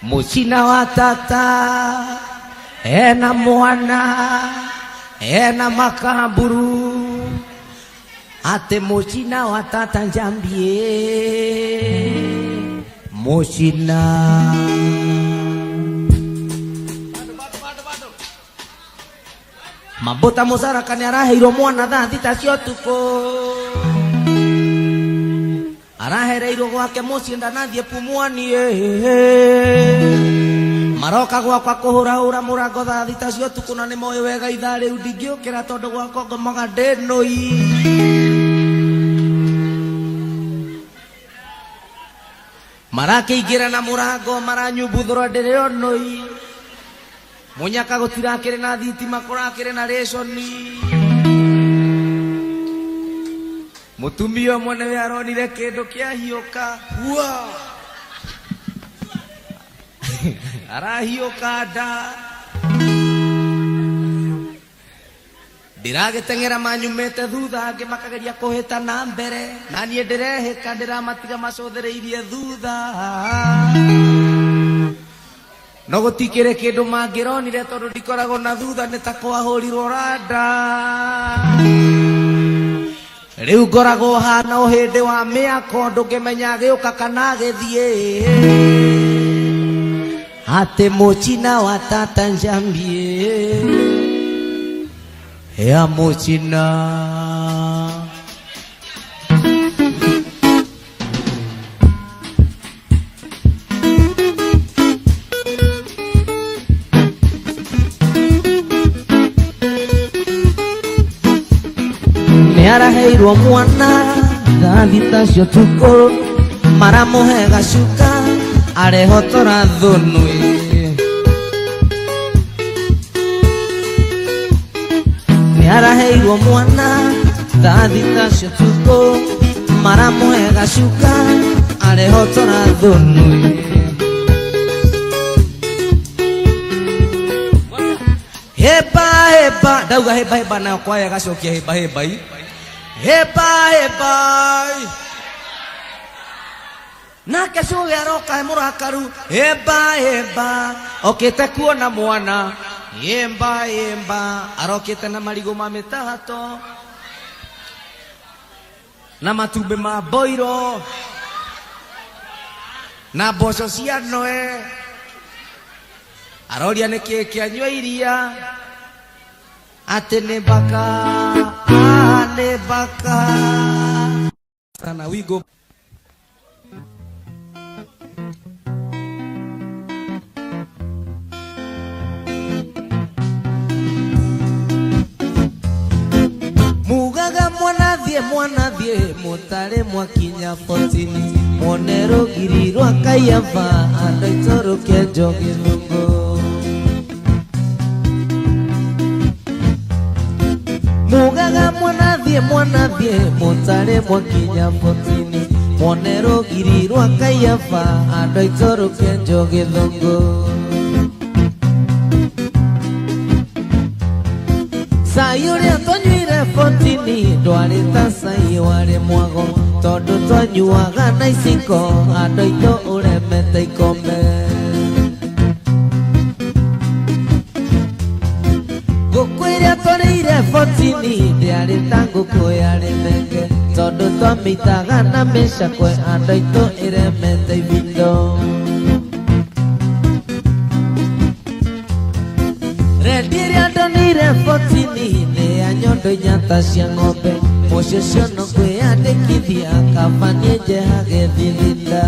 Mucina wa tata ena mwana ena makaburu ate mucina wa tata njambie mucina mabota musara kani araheirwo mwana thaa thita cia ũtukũ arahereirwo gwake muciĩ ndanathie pumwani maroka gwakwa kũhũrahũra mũrango thaa thita cia ũtukũ na nĩmoĩ wega ithaa rĩu ndingĩũkĩra tondũ gwakwa ngomaga ndĩnũi marakĩingĩra na mũrango maranyumbuthũra ndĩrĩ onũi munyaka gũtirakĩrĩ na thitima kũrakĩrĩ na rĩconi mutumia ũmwe nĩwe aronire kĩndũ kĩahiũka arahiũka nda ndiragĩteng'era manyumĩte thutha angĩ makageria kũhĩta na mbere na niĩ ndĩrehĩka ndĩramatiga macũthĩrĩirie thutha no gũtikĩrĩ kĩndũ mangĩronire tondũ ndikoragwo na thutha nĩ ta kwahũrirwo randa rĩu ngoragwo hana ũhĩndĩ wa mĩako ndũngĩmenya gĩũka kana gĩthiĩ atĩ mucina wa tata njambie ya mucina araheirwo mwana thaa thita cia ũtukũ maramũhe gacuka arehotora thũnũ nĩaraheirwo mwana thaa thita cia ũtukũ maramũhe gacuka arehotora thũnũ heba heba ndauga heba heba nayo kwaya gacokia heba heba heba heba nake cuge aroka he mũrakaru heba heba okĩte kuona mwana hemba hemba arokĩte na marigũ ma mĩtahato na matumbĩ ma mboiro na mboco cia noe aroria nĩkĩ kĩanyua iria atĩ nĩ baka nĩ baka sana wigo mugaga mwanathie mũtare mwakinya 14 monero giri rwa kayava andũ itũrũke njogi thungu mugaga mwanathie mũtare mwakinya 14 monero giri rwa kayava andũ itũrũke njogi thungu sai ũrĩa tũnyuire 14 ndwarĩ ta sai warĩ mwago tondũ twanyuaga na iciko andũ aitũ ũremete ikombe ngũkũ ĩrĩa tũrĩire 14 ndĩarĩ ta ngũkũ yarĩ menge tondũ twamĩitaga na mĩcakwe andũ aitũ ĩremete ibindo rendi ĩrĩa ndonire 14 nĩ ya nyondo inyata cia ng'ombe mũcio no kwĩyandĩkithia kabanie njehage thilinda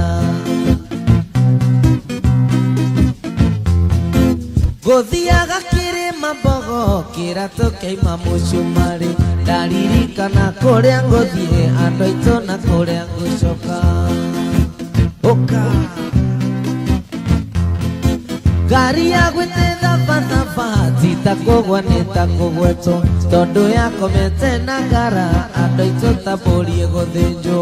gũthiaga kĩrĩma mbogo kĩratũ kĩaima mũcumarĩ ndaririkana kũrĩa ngũthiĩ andũ aitũ na kũrĩa ngũcoka ũka ngari ya gwĩtĩthabathaba ti ta kũgwa nĩ ta kũgwetwo tondũ yakomete na ngara andũ aitũ ta mbũri ĩgũthĩnjwo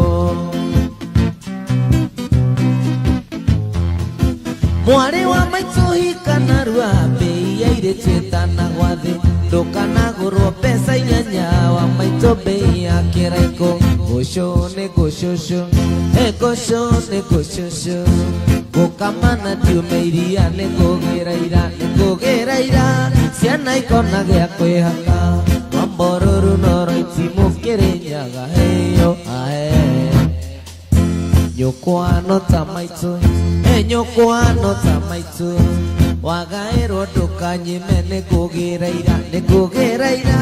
mwarĩ wa maitũ hikana rua mbei ya airĩtu ĩtanagwa thĩ ndũkanagũrwo mbeca 8 wa maitũ mbei ya kĩraiko gũcũ nĩ gũcũcũ gũcũ nĩ gũcũcũ Gukamana tiumeiria nĩngũgĩra ira ciana ikonagia kwĩhaka Wambororo noro itimũkĩrĩ nyaga heyo ae Nyũkwa ta maitũ nyũkwa ta maitũ Wagaĩrwo ndũkanyime nĩngũgĩra ira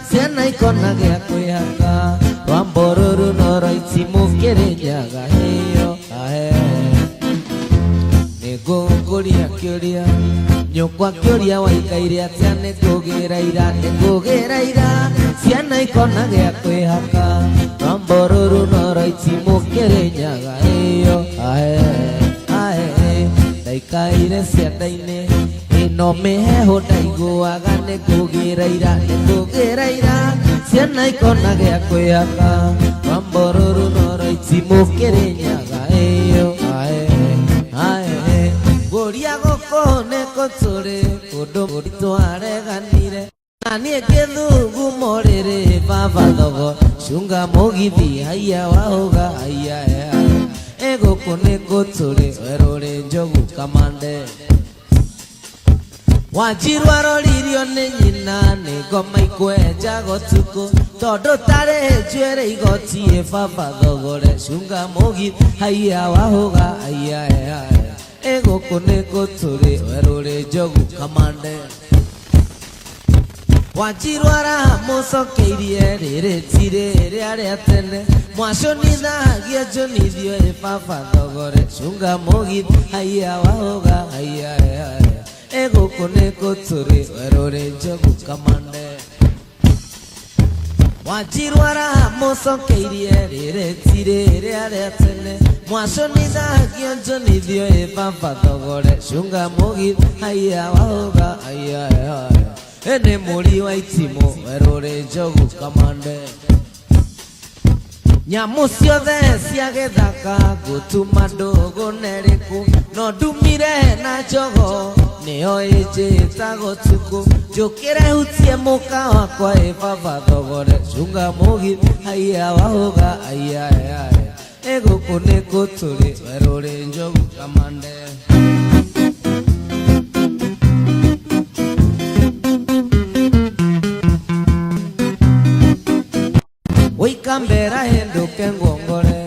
ciana ikonagia kwĩhaka Wambororo noro itimũkĩrĩ nyaga heyo ae Nĩngũkũria kĩũria Nyũkwa kĩũria waikaire atĩa nĩngũgĩra ira ciana ikonagia kwĩhaka Wambororo noro itimũkĩrĩ nyaga ĩyo ae ndaikaire cianda-inĩ ĩno mĩheho ndaiguaga nĩngũgĩra ira ciana ikonagia kwĩhaka Wambororo noro itimũkĩrĩ nyaga ĩyo Gũria gũkũ nĩkũ tũrĩ kũndũ mũritũ areganire Na niĩ ngĩthuguma rĩrĩ baba thogo Cunga mũgithi haiya wahũga haiya Gũkũ nĩkũ tũrĩ werũrĩ njogu kamande Wanjiru aroririo nĩ nyina nĩ ngoma ikwenjaga ũtukũ Tondũ tarĩ njuĩrĩ igoti baba thogore Cunga mũgithi haiya wahũga haiya Gũkũ nĩkũ tũrĩ werũrĩ njogu kamande Wanjiru aramũcokeirie rĩrĩ ti rĩrĩa rĩa tene Mwaconithagia njonithio baba thogore Cunga mũgithi haiya wahũga haiya Gũkũ nĩkũ tũrĩ werũrĩ njogu kamande Wanjiru aramũcokeirie rĩrĩ ti rĩrĩa rĩa tene Mwaconithagia njonithio baba thogore Cunga mũgithi haiya wahũga haiya Nĩ mũri wa itimũ werũrĩ njogu kamande Nyamũ ciothe cia gĩthaka ngũtuma ndũgũ nerĩkũ No ndumire na njogo nĩyo ĩnjĩtaga ũtukũ Njũkĩre hutie mũka wakwa baba thogore Cunga mũgithi haiya wahũga haiya Gũkũ nĩkũ tũrĩ werũrĩ njogu kamande Wĩkambera hĩndũke ngwongore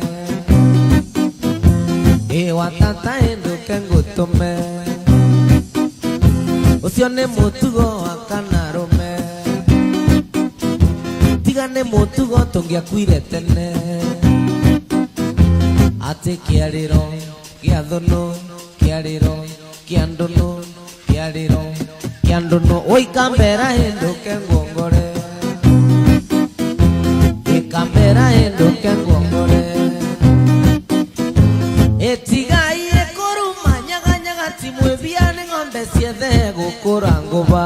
Watata hĩndũke ngũtũme Ũcio nĩ mũtugo wa kanarũme Tiga nĩ mũtugo tũngĩakuire tene Atĩ kĩarĩro gĩa thũnũ kĩarĩro kĩa ndũnũ Wĩkambera hĩndũke ngwongore Wĩkambera hĩndũke ngwongore Ĩtigai ĩkũruma nyaganyaga ti mwĩbia nĩ ng'ombe ciethe gũkũra ngũba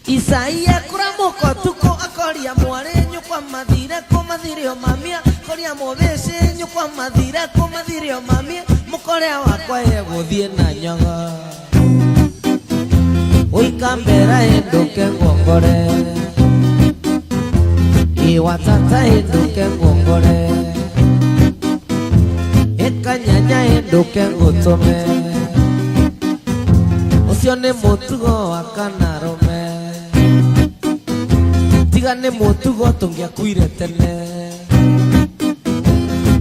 Isaia kũramũka ũtukũ akoria mwarĩ nyũkwa mathire kũmathire o mamia Koria mũthĩci nyũkwa mathire kũmathire o mamia Mũkorea wakwa gũthiĩ na nyaga Wĩkambera hĩndũke ngwongore Watata hĩndũke ngwongore Kanyanya hĩndũke ngũtũme Ũcio nĩ mũtugo wa kanarũme Tiga nĩ mũtugo tũngĩakuire tene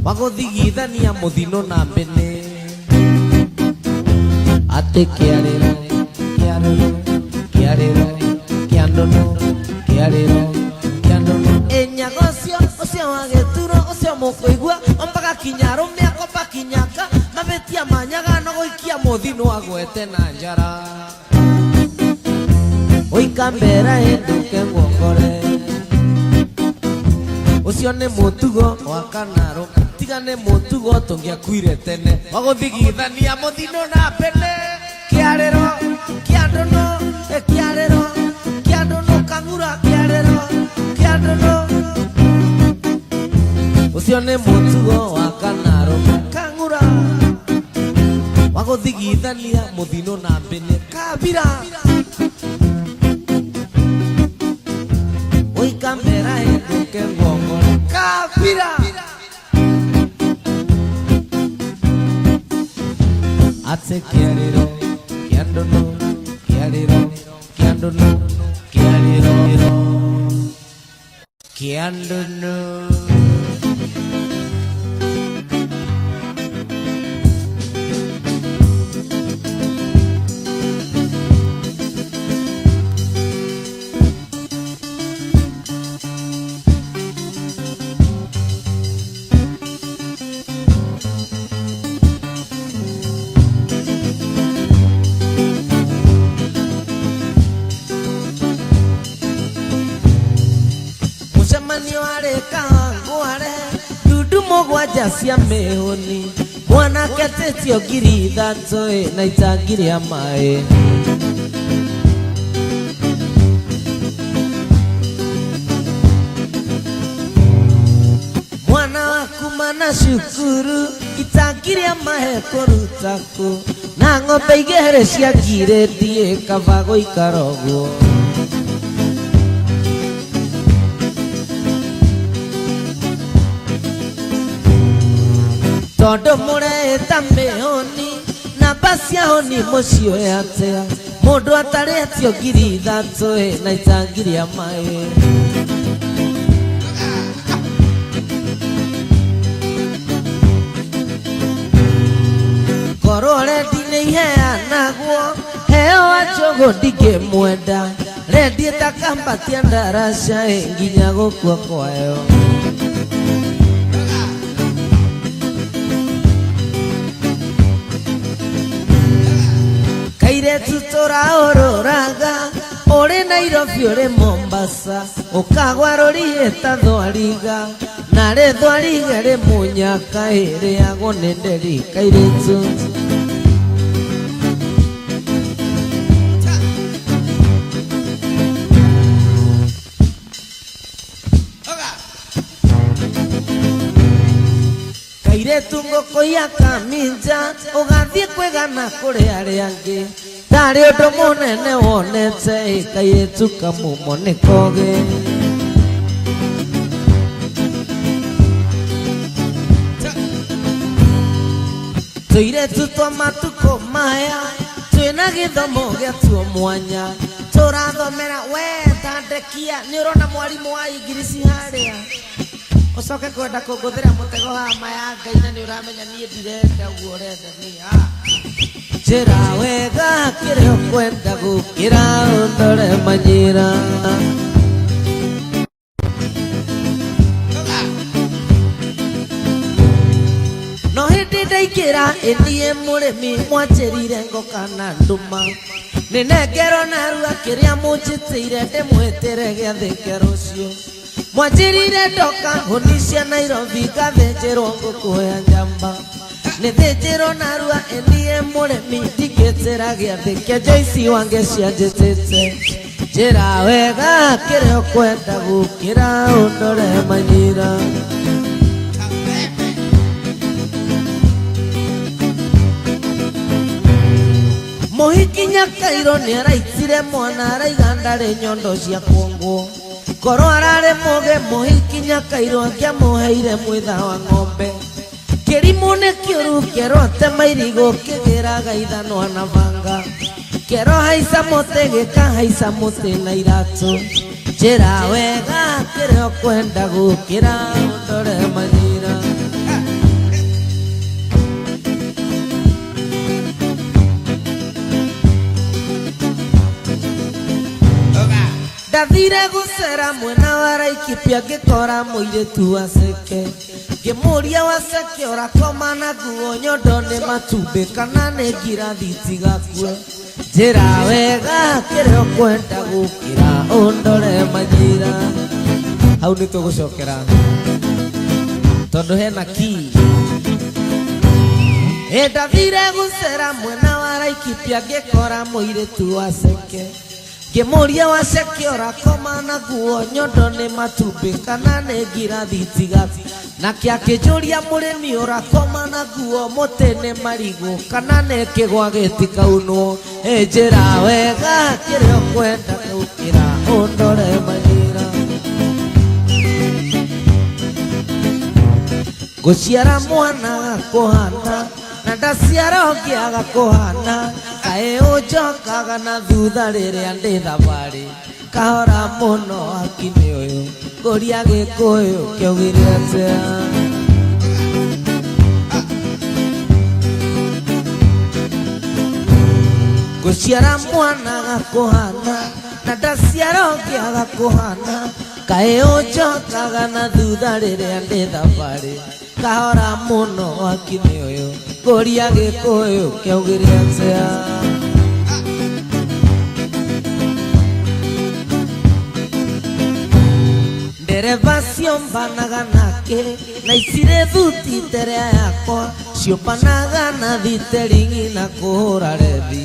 Wa gũthigithania mũthino na mbene Atĩ kĩarĩro kĩa ndũnũ Enyaga ũcio wa gĩturo ũcio mũkũigua Ompaga kinyarũme akomba kinyaka Mabetia manyaga na gũikia mũthino agwete na njara Wĩkambera hĩndũke ngwongore Ũcio nĩ mũtugo wa kanarũme Tiga nĩ mũtugo tũngĩakuire tene Wa gũthigithania mũthino na mbene Kĩarĩro kĩa ndũnũ kang'ura kĩarĩro kĩa ndũnũ Ũcio nĩ mũtugo wa kanarũme kang'ura Wa gũthigithania mũthino na mbene kabira Wĩkambera hĩndũke ngwongore kabira ase kiariro kiandono kiariro kiandono kiariro kiandono. Cia mehoni mwana ketio giri thato na itangiri ya mae mwana wakuma na shukuru itangiri ya mae korutako na ng'ombe igere cia gire die kavago ikarogo todo mureta mehoni na basia honi mucio yatea mundu ataretio giri thato na itangiri ya mae korore dine heanagwo heo achogo dige mwenda redie takambatia ndarasha nginya gukua kwayo kaire tutora ororaga ore Nairobi ore Mombasa ukagwa rori etathwariga nare thwariga re munyaka ere agonenderi kaire tu kaire tungo koya kaminja ugathie kwegana kure ari angi tari undu munene wonete kaire tukamumone koge tuire tutwa matuko maya twina githomo gia tuo mwanya turathomera we tandekia ni urona mwarimu wa Ingirisi haria ucoke kwenda kunguthira mutego wa maya Ngai na ni uramenya nie ndirenda guo urenda ni njira wega kirio kwenda gukira undore manyira no hindi ndaikira indie murimi mwanjirire ngokana nduma ninengero narua kiria munjitire ndimwitire giathike rucio mwanjirire ndoka hunicia Nairobi ngathenjerwo ngukuya njamba nithinjirwo narua indie murimi ndigitira giathike Joyce wange cianjitite njira wega kirio kwenda gukira undore manyira muhikinya Kairo ni araitire mwana araiga ndari nyondo cia kuongwo koro arare moge muhikinya Kairo akiamuheire mwitha wa ng'ombe kirimu ni kiuru kero atemairigo kigiraga ithano anavanga kero haisa mote gikahaisa mote na iratu njira wega kirio kwenda gukira undore manyira ndathire gucera mwena wa Laikipia ngikora muiritu wa Seke ngimuria wa Seke urakoma na nguo nyondo ni matumbi kana ni ngirathi tigakue njira wega kirio kwenda gukira undore manyira hau ni tugucokera tondu hena ki ndathire gucera mwena wa Laikipia ngikora muiritu wa Seke ngimuria wa Seke urakoma na nguo nyondo ni matumbi kana ni ngirathi tigati nake akijuria murimi urakoma na nguo muti ni marigu kana ni kigwa gitikaunwo njira wega kirio kwenda gukira undore manyira guciara mwana kuhana Nadaciaro kĩaga kũhana kaĩ ũnjokaga na thutha rĩrĩa ndĩ thabarĩ kahora mũno hakinĩ ũyũ ngũria Gĩkũyũ kĩaugire atĩa ngũciara mwana gakũhana na ndaciaro kĩaga kũhana kaĩ ũnjokaga na thutha rĩrĩa ndĩ thabarĩ kahora mũno hakinĩ ũyũ ngũria Gĩkũyũ kĩaugire atĩa ndereba ciombanaga nake na icirĩ thuti terea yakwa ciombanaga na thiteringi na kũhũra rethi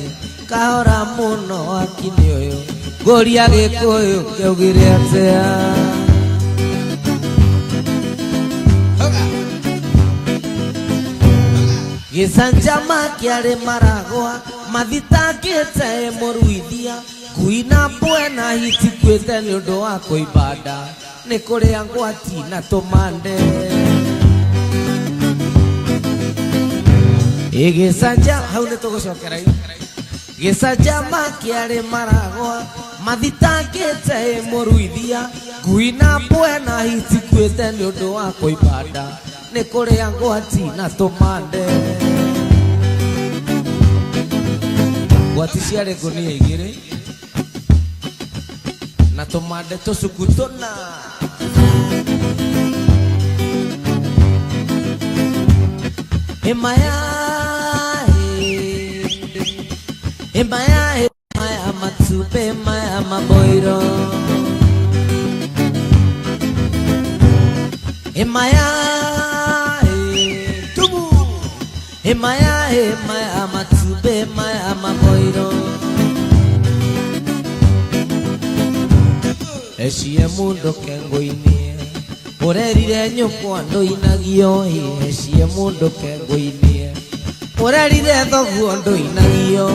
kahora mũno hakinĩ ũyũ ngũria Gĩkũyũ kĩaugire atĩa Gĩcanjama kĩarĩ maragwa mathitangĩte mũruithia ngui na mbwe na hitikuĩte nĩ ũndũ wa kũimba nda nĩ kũrĩa ngwati na tũmande Gĩcanja hau nĩ tũgũcokera Gĩcanjama kĩarĩ maragwa mathitangĩte mũruithia ngui na mbwe na hitikuĩte nĩ ũndũ wa kũimba nda nĩ kũrĩa ngwati na tũmande ngwati ciarĩ ngũnia igĩrĩ na tũmande tũcuku tũna Emaya matupe Emaya maboiro Emaya tubu Emaya matupe Emaya maboiro Eciye mundo kengo-inĩ ũrerire nyũkwa ndũinagio eciye mundo kengo-inĩ ũrerire thoguo ndũinagio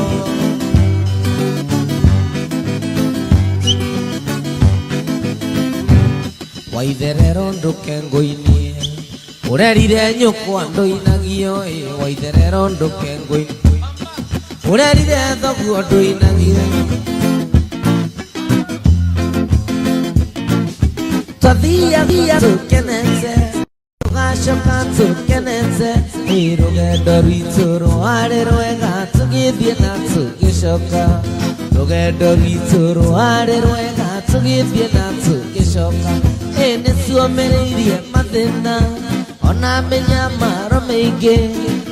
waitherero ndũkengo-inĩ ũrerire nyũkwa ndũinagio waitherero ndũkengo-inĩ ũrerire thoguo ndũinagio Tũthiaga tũkenete tũgacoka tũkenete rũgendo rwitũ rwarĩ rwega tũgĩthiĩ na tũgĩcoka rũgendo rwitũ rwarĩ rwega tũgĩthiĩ na tũgĩcoka nĩ tuomereirie mathĩna ona mĩnyamaro mĩingĩ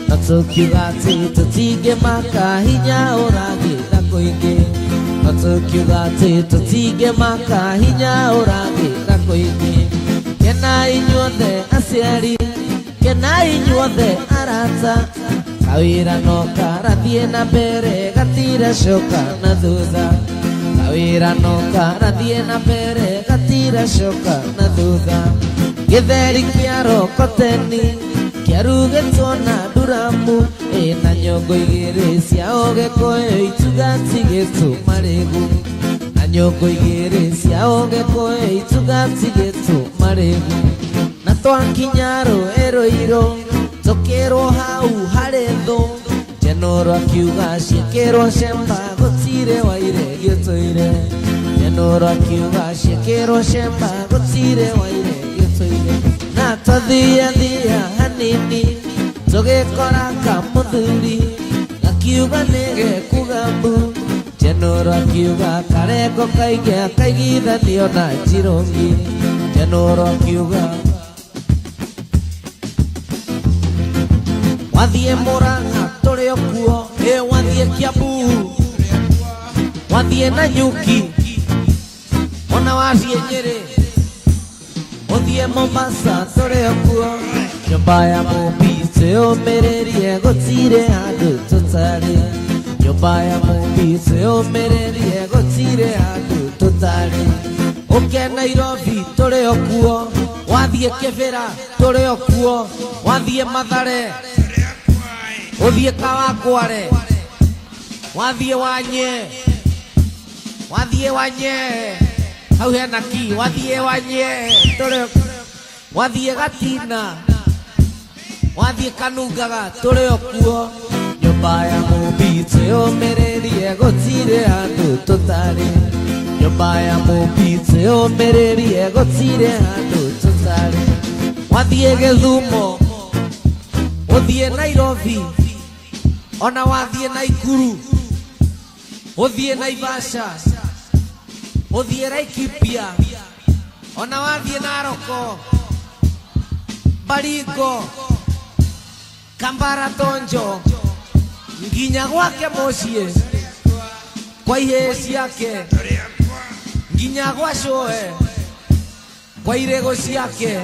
na tũkiuga atĩ tũtingĩmaka hinya ũragĩra kũingĩ na tũkiuga atĩ tũtingĩmaka hinya ũragĩra kũingĩ kenai inyuothe aciari kenai inyuothe arata kawĩra no karathiĩ na mbere gatiracoka na thutha kawĩra no karathiĩ na mbere gatiracoka na thutha gĩtheri kĩa rokoteni kĩarugĩtwo na nduramu na nyongo igĩrĩ cia Ũgĩkũyũ itugatigĩtwo marĩgu na nyongo igĩrĩ cia Ũgĩkũyũ itugatigĩtwo marĩgu na twakinya rũĩ-rũirũ tũkĩrwo hau harĩ thũ Njenũrũ akiuga ciĩkĩrwo cemba gũtirĩ waire gĩtũire Njenũrũ akiuga ciĩkĩrwo cemba gũtirĩ waire gĩtũire na twathiathia hanini tũgĩkora kamũthuri gakiuga nĩ gekũgambu Njenũrũ akiuga karengo kaingĩ akaigithanio na njirũngi Njenũrũ akiuga wathiĩ Mũrang'a tũrĩ o kuo wathiĩ Kiambu wathiĩ Nanyuki ona wathiĩ Nyĩrĩ ũthiĩ Mombasa tũrĩ o kuo nyũmba ya Mũmbi twĩyũmĩrĩrie gũtirĩ handũ tũtarĩ nyũmba ya Mũmbi twĩyũmĩrĩrie gũtirĩ handũ tũtarĩ ũke Nairobi tũrĩ o kuo wathiĩ Kĩbĩra tũrĩ o kuo wathiĩ Mathare ũthiĩ Kawangware wathiĩ Wanyee hau hena ki wathiĩ Wanyee wathiĩ Gatina wathie kanungaga turi okuo nyumba ya mubitse omererie gutire handu tutari nyumba ya mubitse omererie gutire handu tutari wathie Githumo uthie Nairobi ona wathie Naikuru uthie Naivasha uthie Laikipia ona wathie Naroko Baringo Kambara Tonjo nginya gwake mucie kwa ihe ciake nginya gwacoe kwa irego ciake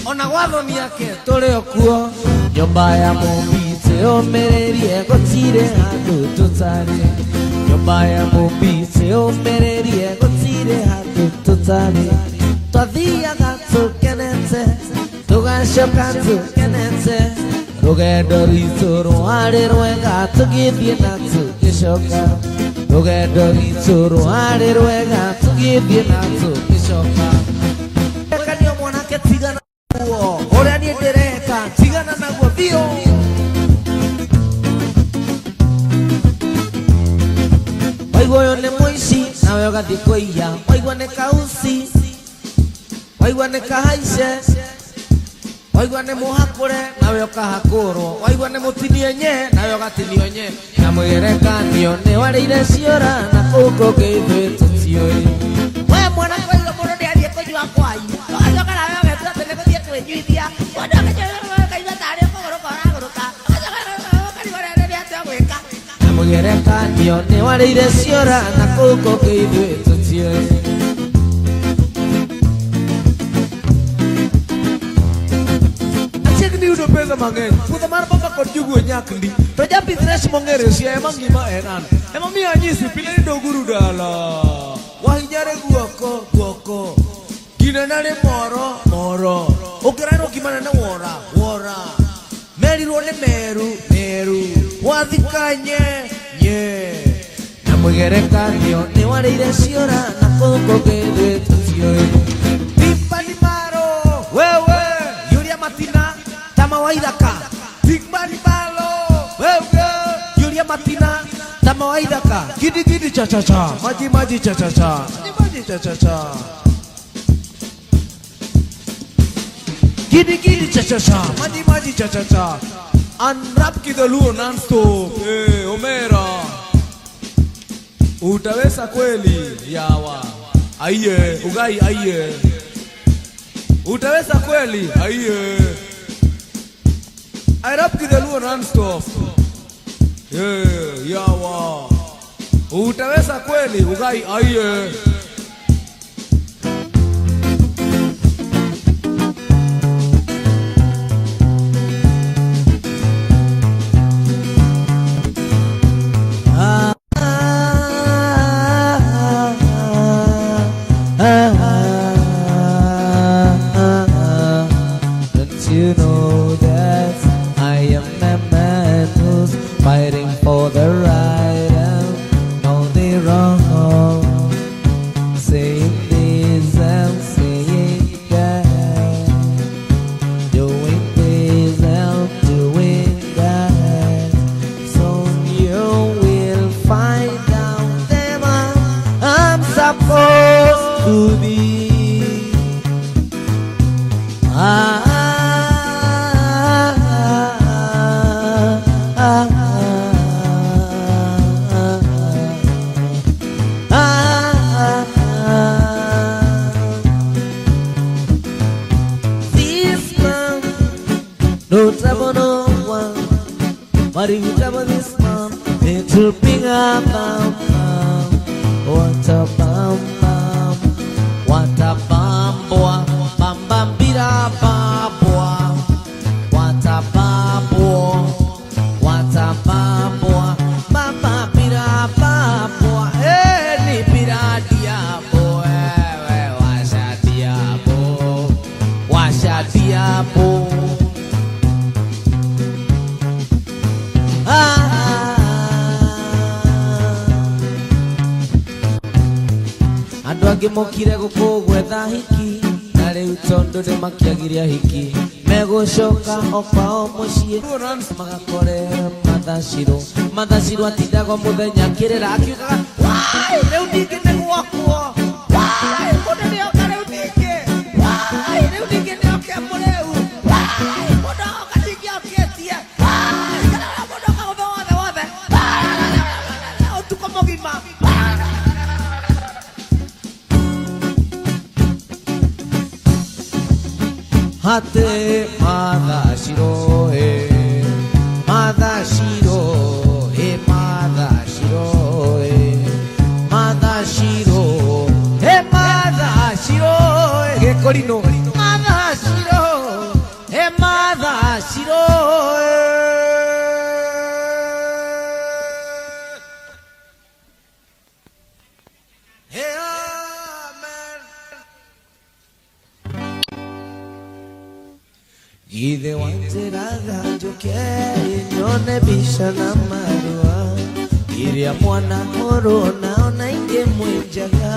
ona gwathoni yake turi okuo nyumba ya mubitse omererie gutire handu tutari nyumba ya mubitse omererie gutire handu tutari twathiaga tukenete tugacoka tukenete rugendo rwitũ rwarĩ rwega tũgĩthiĩ na tũgĩcoka rugendo rwitũ rwarĩ rwega tũgĩthiĩ na tũgĩcoka kanio mwanake tigana naguo ũrĩa niĩ ndĩreka tigana naguo biũ waigua ũyũ nĩ mũici nawe ũgathiĩ kũiya waigua nĩ kauci waigua nĩ kahaice waigua nĩ mũhakũre nawe ũkahakũrwo waigua nĩ mũtinio nye nawe ũgatinio nye na mwĩgerekanio nĩ warĩire ciora na kũu kũngĩ ithuĩ tũtiũĩ we mwana kwaigua mũndũ nĩ athiĩ kũnyua kwanyu ũgacoka nawe ũgetua atĩ nĩ gũthiĩ kwĩnyuithia mũndũ ũkaigua tarĩ ũkũgũrũka ũragũrũka ũgacoka ũkarigwo nĩ atĩa gwĩka na mwĩgerekanio nĩ warĩire ciora na kũu kũngĩ ithuĩ tũtiũĩ udah pesa mangen, putar mana papa kau juga nyakli. Raja Pinterest mengere sih emang gimana enan. Emang mi anjisi pilih do guru dala. Wah nyare gua Gina nare moro. Okeran gimana na wora. Meri rone meru. Wadikanye nye. Namu gerekan yo ne wale ire siora na koko gede tusioi. Pipa di maro, wewe Yulia Matina. Tamawaidaka Tigbani balo Yulia Matina Tamawaidaka Gidi cha-cha-cha Maji cha-cha-cha Maji cha-cha-cha Gidi cha-cha-cha Maji cha-cha-cha Unwrap kita luo non-stop Omera Utaweza kweli Yawa Aiye Ugai aiye Utaweza kweli Aiye I rap kita luo non-stop. Yawa. Utaweza kweli ugai aiye. Don't you know that I am a man who's fighting for the right and no the wrong. Saying this and saying that, doing this and doing that. Soon you will find out that I'm supposed to be. No trouble, no one. But if you trouble this man, it will bring a bam bam. What a bam bam. What a bam boy. Bam bam bida bam boy. What a bam boy. What a bam boy. Bam bam bida bam boy. Hey, ni bida dia boy. Washa dia boy. Washa dia boy. Andũ angĩ mokire gũkũ gwetha hiki na rĩu tondũ nĩmakiagiria hiki megushoka okwao muciĩ magakore mathacirwo atindaga mũthenya akĩrĩra akiugaga wai rĩu ningĩ nĩ gwakwo wai mũndũ nĩoka rĩu ningĩ wai rĩu ningĩ nĩoke mũrĩu wai mũndũ oka ningĩ okĩtie wai mũndũ oka gũthe wothe ũtukũ mũgima hate mathacirwo mathacirwo mathacirwo mathacirwo mathacirwo gĩkũrinũ mathacirwo mathacirwo Githe wanjĩraga njũke nyone mbica na marũa iria mwana mũrũna ona ingĩmwenjaga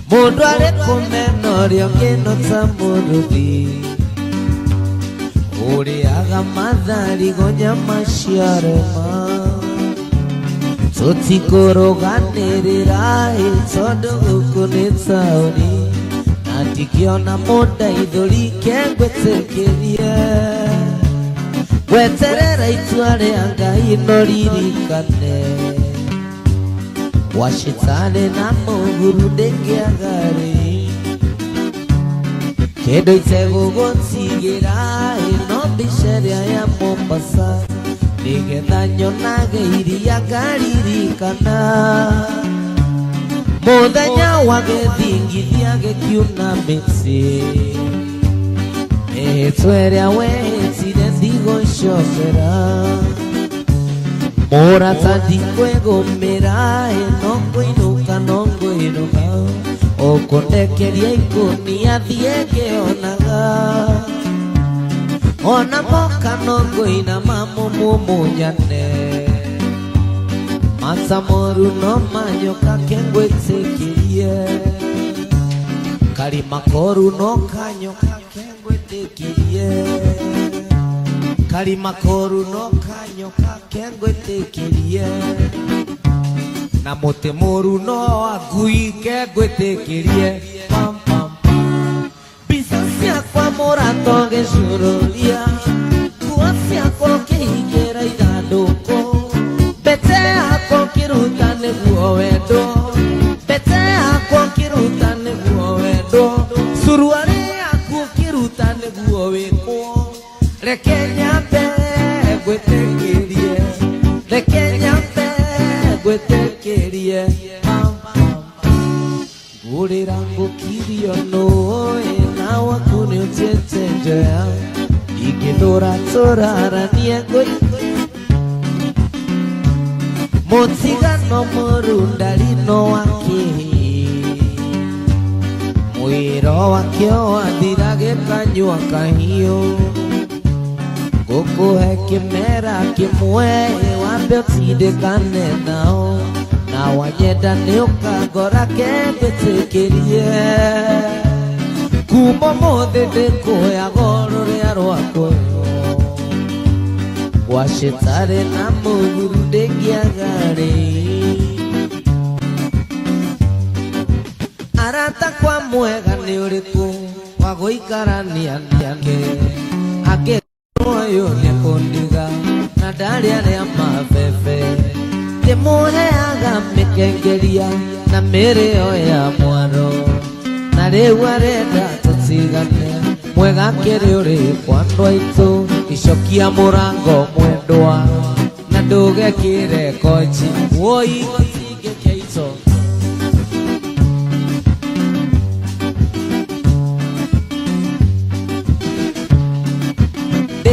mũndũ arĩ kũmena ũrĩa ũngĩno ta mũrũthi ũrĩaga matharigo nyama ciarema tũtikũrũganĩrĩra tondũ gũkũ nĩ taũni Ndikiona mũndaithũri kengwĩtĩkĩrie gweterera itua rĩa Ngai no ririkane wacitani na mũguru ndĩngĩagarĩ kĩndũ itegũgũtigĩra no mbica ĩrĩa ya Mombasa nĩgetha nyonage iria ngaririkana Mũthenya wa gĩthingithia gĩkiuna mĩtĩ mĩhĩtwa ĩrĩa wehĩtire ndigũcokera mũrata ndikwĩgũmĩra no ngũinũka no ngũinũka ũkũndekeria ikũnia thiĩ ngĩonaga ona moka no ngũinama mũmũmunyane Masamoru no manyoka kengwĩtĩkĩrie Karimakoru no kanyoka kengwĩtĩkĩrie Karimakoru no kanyoka kengwĩtĩkĩrie Na mũtĩ mũru no ngui kengwĩtĩkĩrie Pam pam Mbica ciakwa mũrato gĩcururia Nguo ciakwa ũkĩhingĩra ithandũkũ Bete yako kiruta nĩguo wendo Bete yako kiruta nĩguo wendo Suruari yaku kiruta nĩguo wĩkwo Reke nyambe ngwĩtĩkĩrie Reke nyambe ngwĩtĩkĩrie Ngũrĩra ngũkirio nũĩ na waku nĩũtiĩte njoya Ingĩthũra tũraranie Mũtigano mũrundarino wake Mwĩro wake wathira gĩkanyua kahiũ Ngũkũhe kĩmera kĩmwe wambe ũtindĩkane nao Na wanyenda nĩũkangora kengwĩtĩkĩrie Kuma ũmũthĩ ndĩkũoyaga rũrĩa rwakũyũ Wacitare na mũguru ndĩngĩagarĩ Arata kwa mwega nĩ ũrĩkũ wa gũikarania nake Angĩkorwo ũyũ nĩ kũndiga na ndarĩ arĩa mabebe Ndĩmũheaga mĩkengeria na mĩrĩo ya mwaro Na rĩu arenda tũtigane Mwega kĩrĩ ũrĩ kwa andũ aitũ Icokia mũrango mwendwa Na ndũgekĩre koji Woi gũtingĩkĩito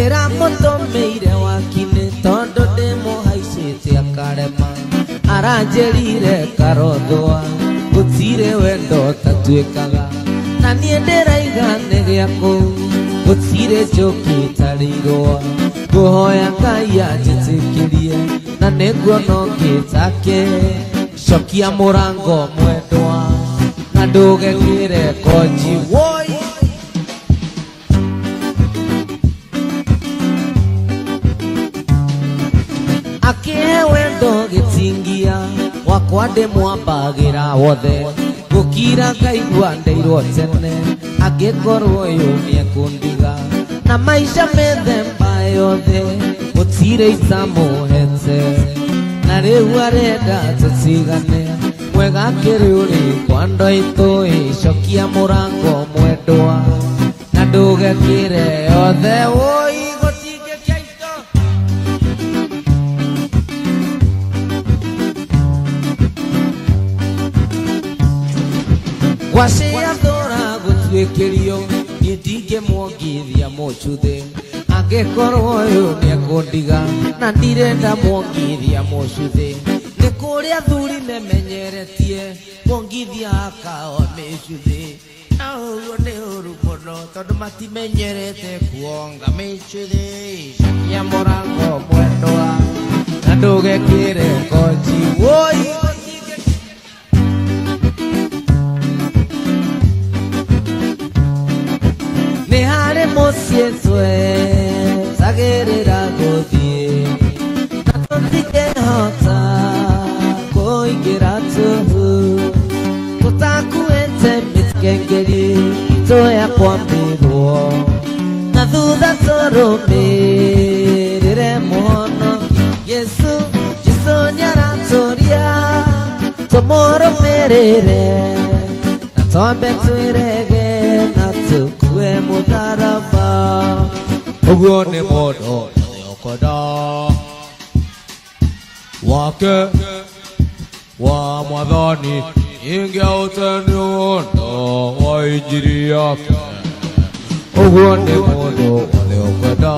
Ndĩramũtũmĩire wakinĩ Tondũ ndĩmũhaicĩte akarema Aranjĩrire karothwa Gũtirĩ wendo tatuĩkaga Na niĩ ndĩraiga nĩ gĩakũ Gũtirĩ njũkĩ itarĩirwo Ngũhoya Ngai anjĩtĩkĩrie Na nĩguo no ngĩtake Cokia mũrango mwendwa Na ndũgekĩre koji Woi akihewendo gitingia wakwande mwambagira wothe gukira ngaigua ndeirwo tene angikorwo uyu niekundiga na maisha methemba yothe gutire itamuhete na riu arenda tutigane mwega kiri uri kwa ndoito icokia murango mwendwa na ndugekire yothe oi gotige kiaito wacia thora gutwekerio ndinge mwongithia mucuthe angikorwo uyu niekundiga na ndirenda mwongithia mucuthe ni kuria thuri nemenyeretie mwongithia akawa micuthe na uguo ni uru muno tondu matimenyerete kuonga micuthe ya murango mwendwa na ndugekire koji woi ni hari mucie twe sagerera guthie na tutingehota kuingira tuhu tutakuete mitkengeri toya kwambirwo na thutha turumirire muhono Yesu nyaratoria tumurumirire na tombe twirege na tukue mutharaba uguo ni mundu thiokoda wake wa mwathani ingiautani undo wa injiri yake uguo ni mundu thiokoda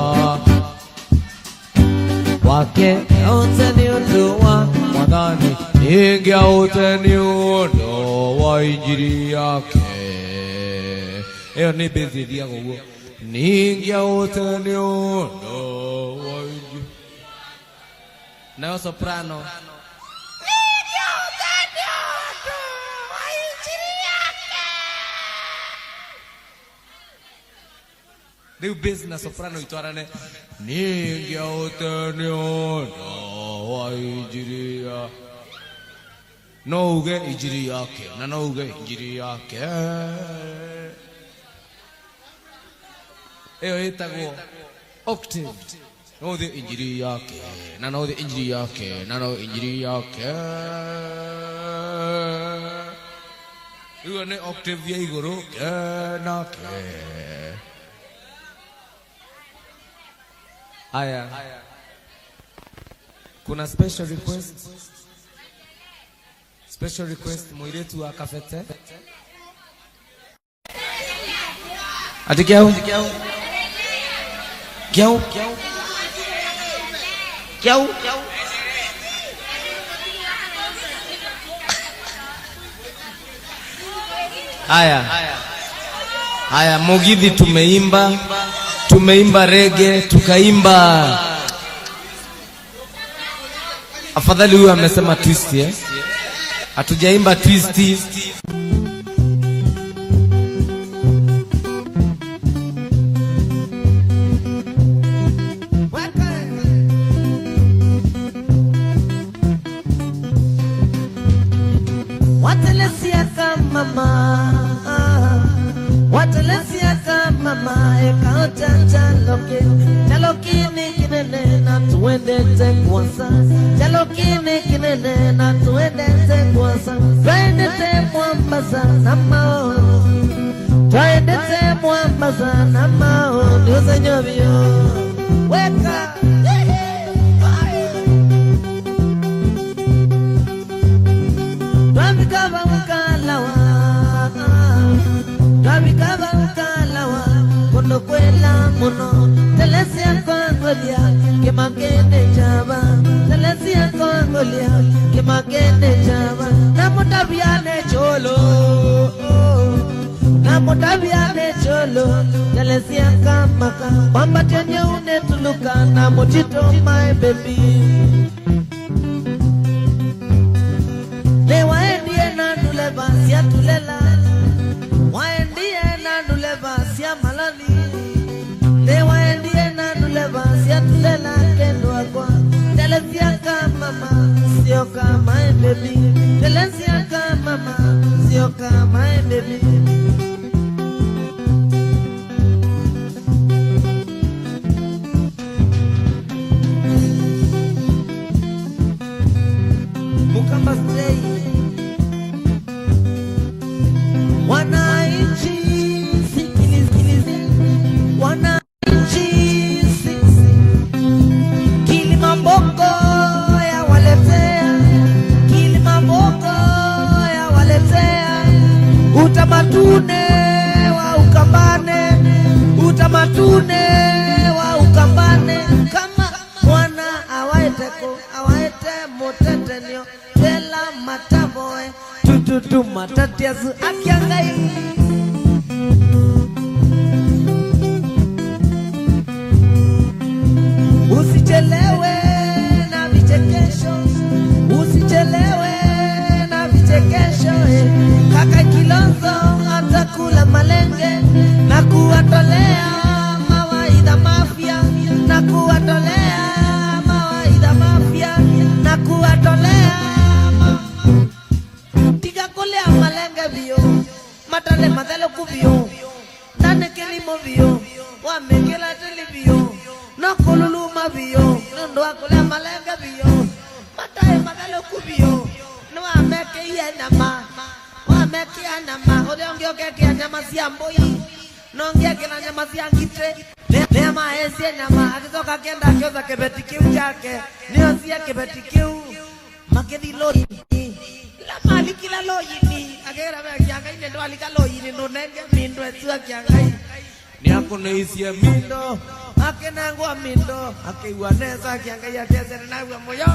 wake autani undo wa mwathani ingiautani undo wa injiri yake iyo ni bithi ya guguo ningiautani undo wa injiri nayo soprano Deu base na soprano itwarane ningiautani undo wa injiri ya no uge injiri yake na no uge injiri yake eyo itagwo octave no the injiri yake na no the injiri yake na no injiri yake iwe ne octave ya iguru nake aya kuna special request mwiretu wa kafete ati kiau aya Mugithi tumeimba rege tukaimba afadhali huyu amesema twist hatujaimba twist watelesia kama mama ekaota chalokini kinene na tuendete kwanza chalokini kinene na tuendete kwanza twendete mwambaza na maono twendete mwambaza na maono yote nyobio weka twabikaba mkalawa kondo kwela muno telesia kwangolia kemakende chaba telesia kwangolia kemakende chaba na mutabiane cholo telesia kamaka mamba tenye unetuluka na mutito my baby le waendie na nuleba sia tulela sia malali le waendie na nuleba sia tulela kendo akwa telesia watune wa ukambane kama mwana awaiteko awaite motetenio tela mataboe tututu matatiazu akiangai usichelewe na vichekesho usichelewe na vichekesho kaka Kilonzo atakula malenge na kuwatolea mawaidha mafia na kuwatolea mawaidha mafia na kuwatolea tiga kolea malenge vio matale madalo kuvio nane kelimo vio wamekela televio no kululuma vio ndo akolea malenge vio matae madalo kuvio no ameke yenama wamekia nama ode ongea nyama siamboi nongea kila nyama siangite nema ese nyama akitoka kenda kioza kebetikiu chake niosia kebetikiu makedi loyi la mali kila loyi ni agera be kianga ine ndo alika loyi ni ndo nenge mindo etua kianga ni akone isia mindo akenangwa mindo akeiwaneza kianga ya tese na wewe moyo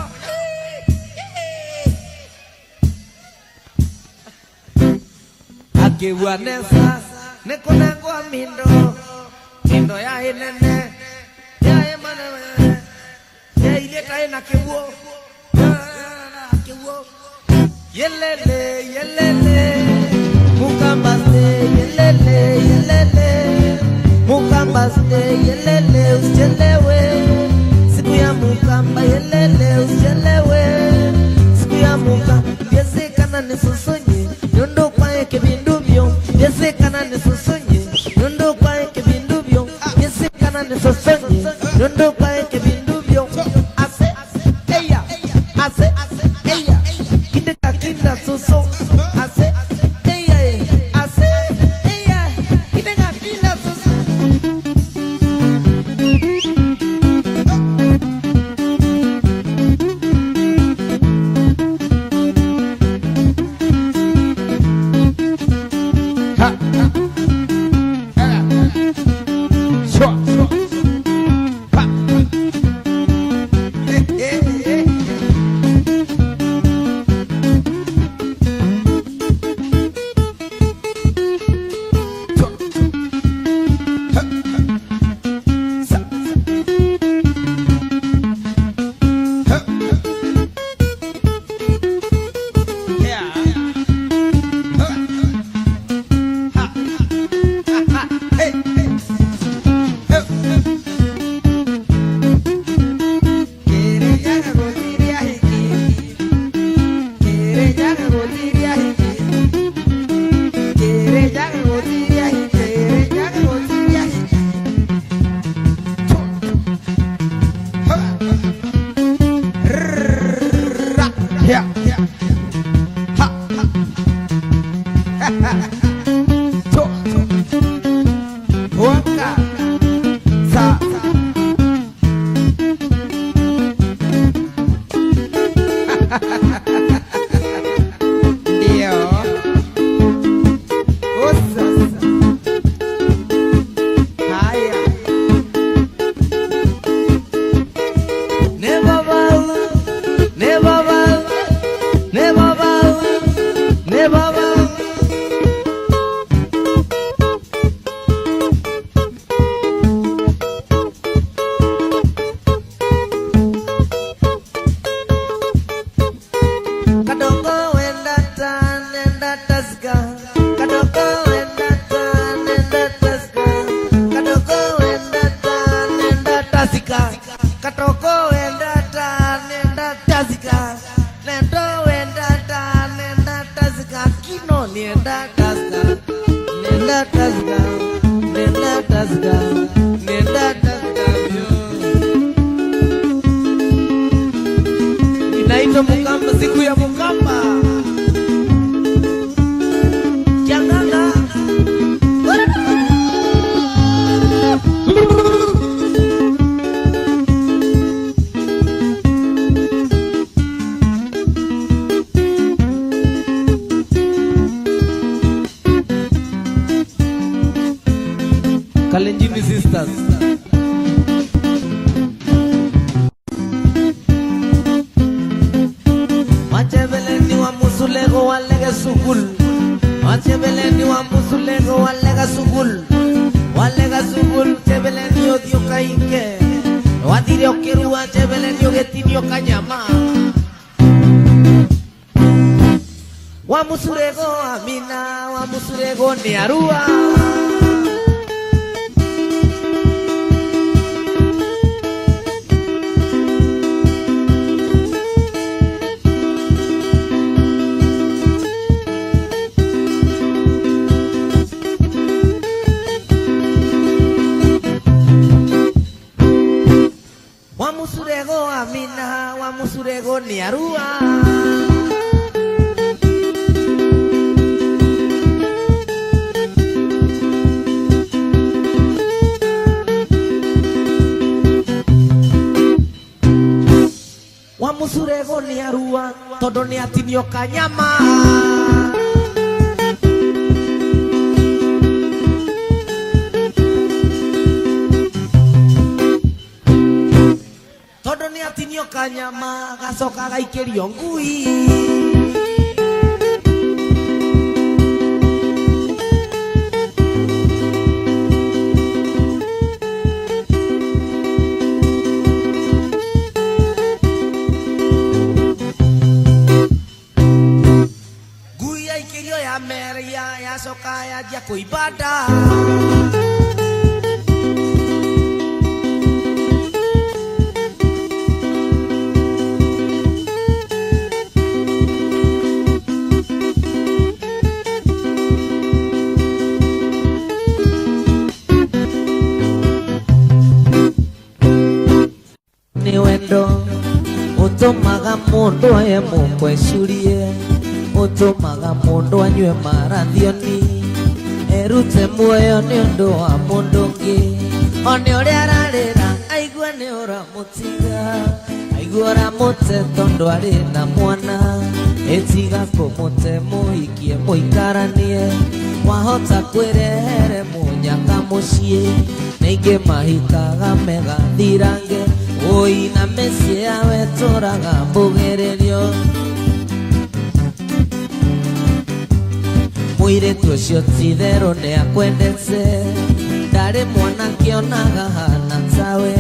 akiwanesa nekonangwa mindo ya inene ya emane ya ileta ina kibuo kibuo yelele mukambaste yelele mukambaste yelele usichelewe siku ya mukamba yelele usichelewe siku ya mukamba yesekana nisusonye yondo kwae kebindubyo yesekana nisusonye yondo kwae kebindubyo yesekana nisusonye yondo kwae kebindubyo ase eya kindeka kinda suso ase eya kindeka kinda suso Wachebeleni wa musulego walega sugul. Wachebeleni wa musulego walega sugul. Walega sugul chebeleni odio kainke. Wadirio kerua chebeleni ogetinio kanyama. Wa musulego amina, wa musulego ni arua. Wa musulego amina, wa musulego ni arua. Wa musulego ni arua, todo ni atinio kanyama. Todo ni atinio kanyama, gasoka gaikerio ngui. Meria ya soka ya dia kuibada. Ni wendo utomaga mundu aye mukweshurie. Utumaga mundu anywe marathioni erute muoyo ni undu wa mundu ungi. Oni uria ararira aigua ni uramutiga, aigua uramute tondu ari na mwana. Etiga kumute muhikie muikaranie, wahota kwirehere munyaka mucii. Ningi mahikaga megathirange, ui na mĩciĩ yawe tũraga mbugĩrĩrio. Mũirĩtu ũcio ti-itherũ nĩakwendete, ndarĩ mwanake onaga hana tawe,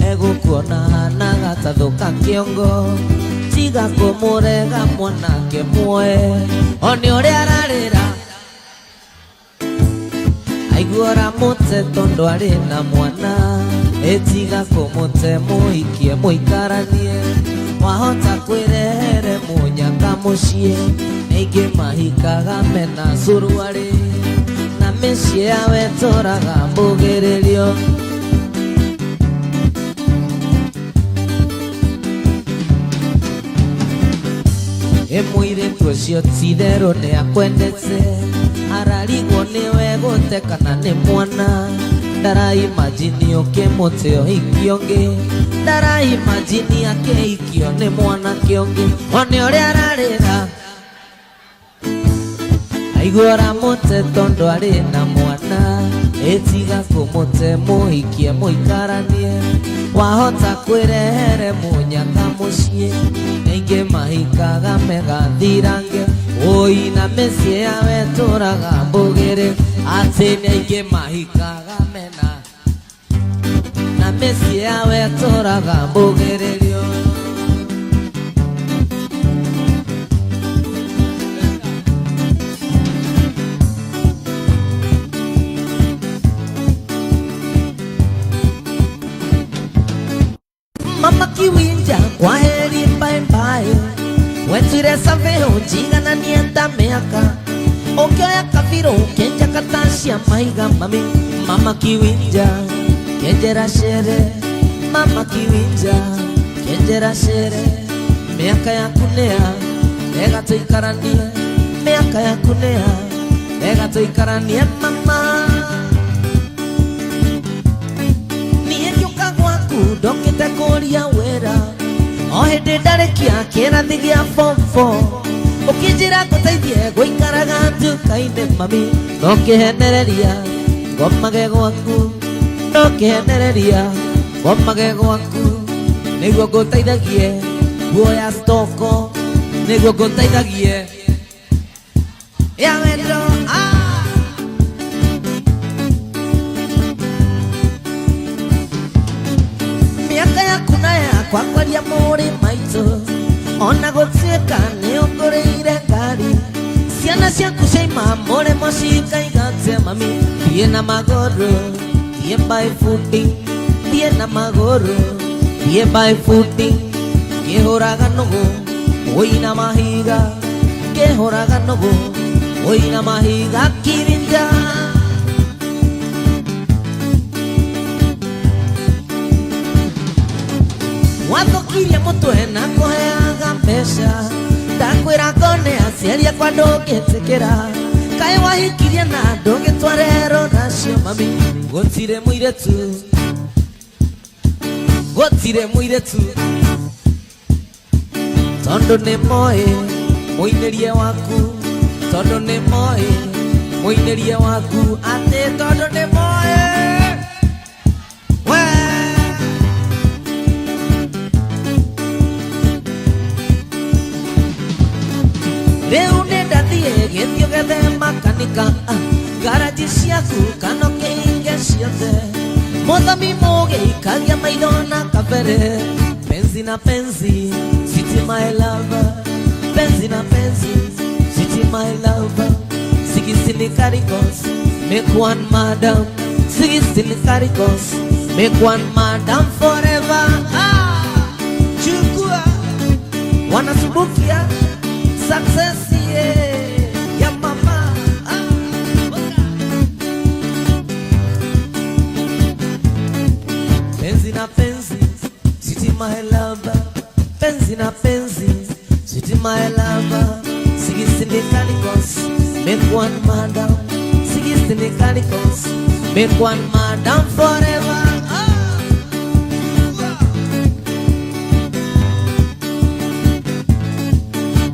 egũkuona hanaga ta thũka kĩongo. Tiga kũmũrega mwanake muoe, oni ũrĩa ararĩra aigua ũramũte tondũ arĩ na mwana. Etiga kũmũte mũhikie mũikaranie, wahota kwĩrehere mũnyaka mũciĩ. Ningĩ mahikaga mena suruarĩ, na mĩciĩ yawe tũraga mbugĩrĩrio. Mũirĩtu ũcio ti-itherũ nĩakwendete, ararigwo nĩwe gũte kana nĩ mwana. Ndaraimagini ũkĩmũte ũhiki ũngĩ, ndaraimagini akĩhikio nĩ mwanake ũngĩ. Oni ũrĩa ararĩra aigua ũramũte tondũ arĩ na mwana. Etiga kũmũte mũhikie mũikaranie, wahota kwĩrehere mũnyaka mũciĩ. Ningĩ mahikaga megathirange, ui na mĩciĩ yawe tũraga mbugĩrĩ. Atĩ ningĩ mahikaga mena na mĩciĩ yawe tũraga mbugĩrĩrio. Mama Kiwinja, kwaheri bye bye. Wetire saveo jigana nienda meaka, okioya kaviro kenja katasia maiga mami. Mama Kiwinja, kenjera shere. Mama Kiwinja, kenjera shere. Meaka ya kunea, ega tuikaranie. Meaka ya kunea, ega tuikaranie mama. Ndokĩte kũria wĩra, o hĩndĩ ndarĩkia kĩrathi gĩa form 4. Ũkĩnjĩra ngũteithie gũikaraga nduka-inĩ mami, no kĩhenereria ngomage gwaku. ndokenereria o magego aku niguo ngũteithagie guoya stoko niguo ngũteithagie ya wendo miaka yaku na yakwa kwaria mũrĩ maitũ ona gũtuĩka nĩũngũrĩire ngari ciana ciaku ciaima mũrĩmo cikaigate mami thiĩ na magũrũ thiĩ by footing thiĩ na magũrũ thiĩ by footing kĩhũraga nũgũ ũina mahiga kĩhũraga nũgũ ũina mahiga Kirinja wathukirie mũtwe na kũheaga mbeca ndakwĩra ngone aciari akwa ndũngĩtĩkĩra kaĩ wahikirie na ndũngĩtware rũracio mami gũtirĩ mũirĩtu tondũ nĩ moĩ mũinĩrie waku tondũ nĩ moĩ mũinĩrie waku atĩ tondũ nĩ moĩ rĩu nĩndathiĩ gĩthiũ gethe makanika garaji ciaku kanokĩinge ciothe mũthami mũgĩikagia maitho na kabere penzi na penzi city my lover penzi na penzi city my lover sigistini caricos make one madam sigistini caricos make one madam forever chukua wanasubukia success ya mama penzi na penzi city my lover penzi na penzi city my lover sigistini caricos make one madam sigistini caricos make one madam forever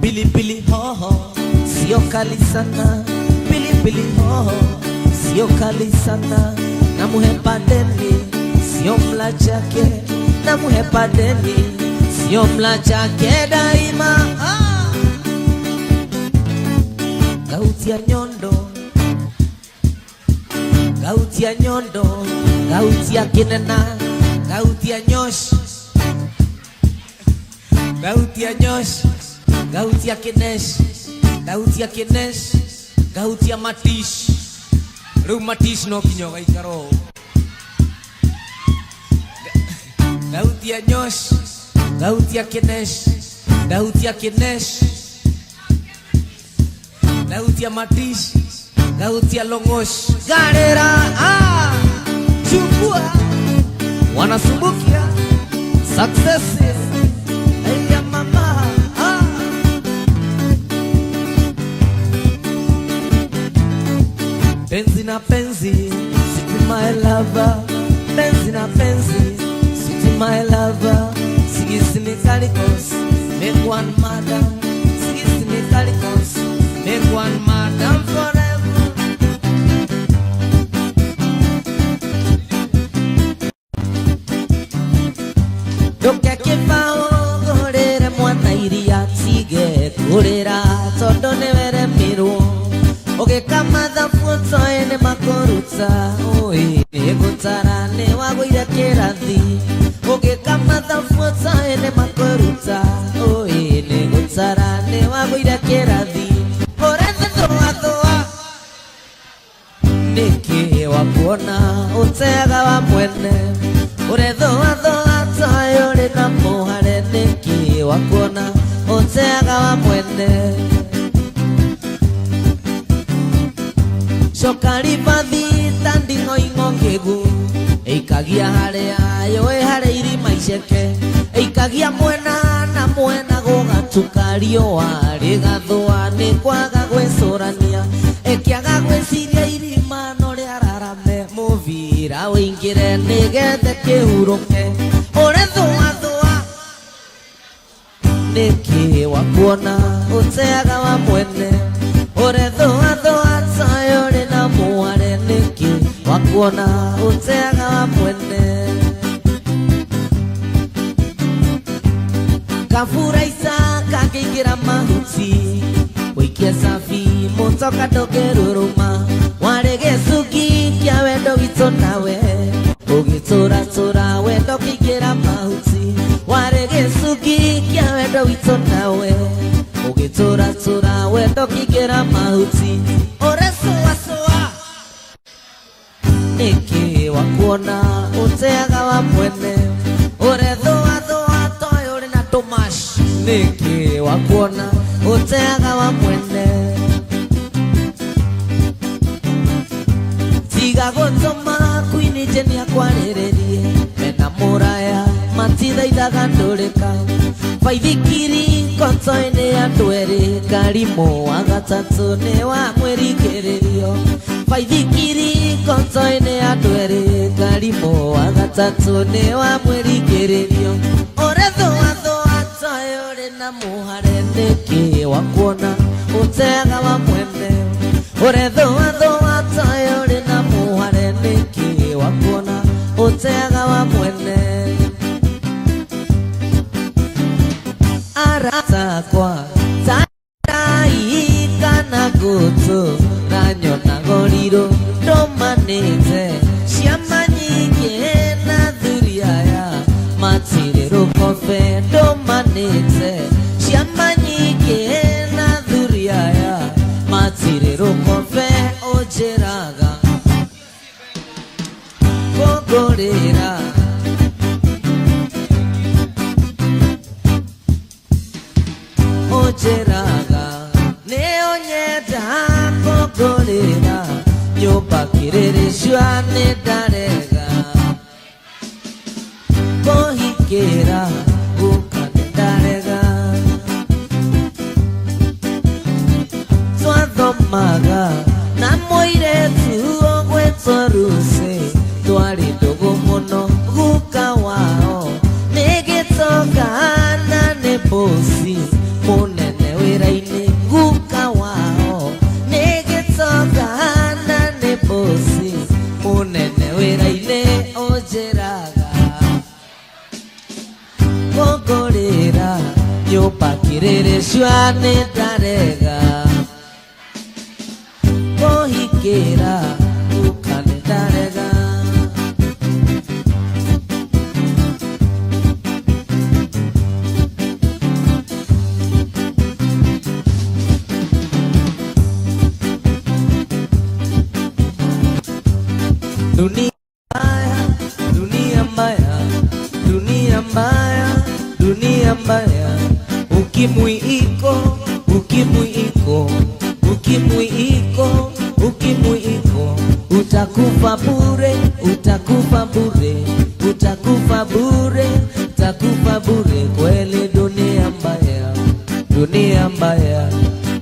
pilipili hoho sio kali sana pilipili hoho sio kali sana na muhepa deni sio mla chake na muhepa deni sio mla chake daima gauti ya nyondo gauti ya nyondo gauti ya kinena gauti ya nyosh gauti ya nyosh gauti ya kinesh gauti ya kinesh gauti ya matish rĩu matish no kinyoga ikaro gauti ya nyosh gauti ya kinesh gauti ya kinesh gauti ya matish gauti ya longosh garera chukua wanasumbukia success ya mama penzi na penzi city my lover penzi na penzi city my lover sigistini caricos make one madam sigistini caricos make one madam forever ndoke kĩbao ngũrĩre mwana iria tige kũrĩra tondũ nĩweremirwo ũgĩkamatha buto ene makũruta ũĩ nĩgũtara nĩwagũire kĩrathi ũgĩkamatha buto ene makũruta ũĩ nĩgũtara nĩwagũire kĩrathi ũrethũathũa nĩkĩ wakuona ũteaga wa mwene ũrethũathũa toĩ ũrĩ na mũhare nĩkĩ wakuona ũteaga wa mwene Shokari bathi tandingo ingongegu eikagia harĩa yoe harĩa irima iceke eikagia mwena na mwena gũgatukario warĩ gathũa nĩ kwaga gwĩcũrania ekiaga gwĩciria irima no rĩararame mũbira wĩingĩre nĩgethe kĩhurũke ũrethũathũa nĩkĩ wakuona ũteaga wa mwene ũrethũathũa toĩ ũrĩ na mũhare nĩkĩ wakuona uteaga wa mwene kafuraisa kakigira mahuti wikia safi mutoka dogeruruma warege suki kia wendo wito nawe ugitura tura wendo kigira mahuti warege suki kia wendo wito nawe ugitura tura wendo kigira mahuti oresuwa suwa niki wakuona uteaga wa mwene orethuwa thuwa toyo uri na tumash niki wakuona uteaga wa mwene tiga gutuma kwini jeni akwarirerie mena muraya matithaithaga ndurika baithikiri konto-ini ya ndweri karimo wa gatatu ni wa mwirigiririo baithikiri konto-ini ya ndweri karimo wa gatatu ni wa mwirigiririo orethuwa thuwa toyo uri na muhare niki wakuona uteaga wa mwene orethuwa thuwa toyo uri na muhare niki wakuona uteaga wa mwene aratakwa taraikana gutu ranyona goriro ndomanite ciama nyingi na thuriaya matire rukobe ndomanite ciama nyingi na thuriaya matire rukobe ojeraga kogorera ojeraga neo nyenda kogorera nyumba kirereshwa nedarega kohikera ukanedarega twathomaga na moiretu ogwetoruse twari ndugu muno guka wao nigitongana ni bosi munene wira-ini guka wao nigitongana ni bosi munene wira-ini ojeraga kogorera nyumba kirereshwa nedarega kohikera ukanedarega dunia mbaya, dunia mbaya, dunia mbaya, dunia mbaya. Ukimwi iko, ukimwi iko, ukimwi iko, ukimwi iko. Utakufa bure, utakufa bure, utakufa bure, utakufa bure. Kweli dunia mbaya, dunia mbaya,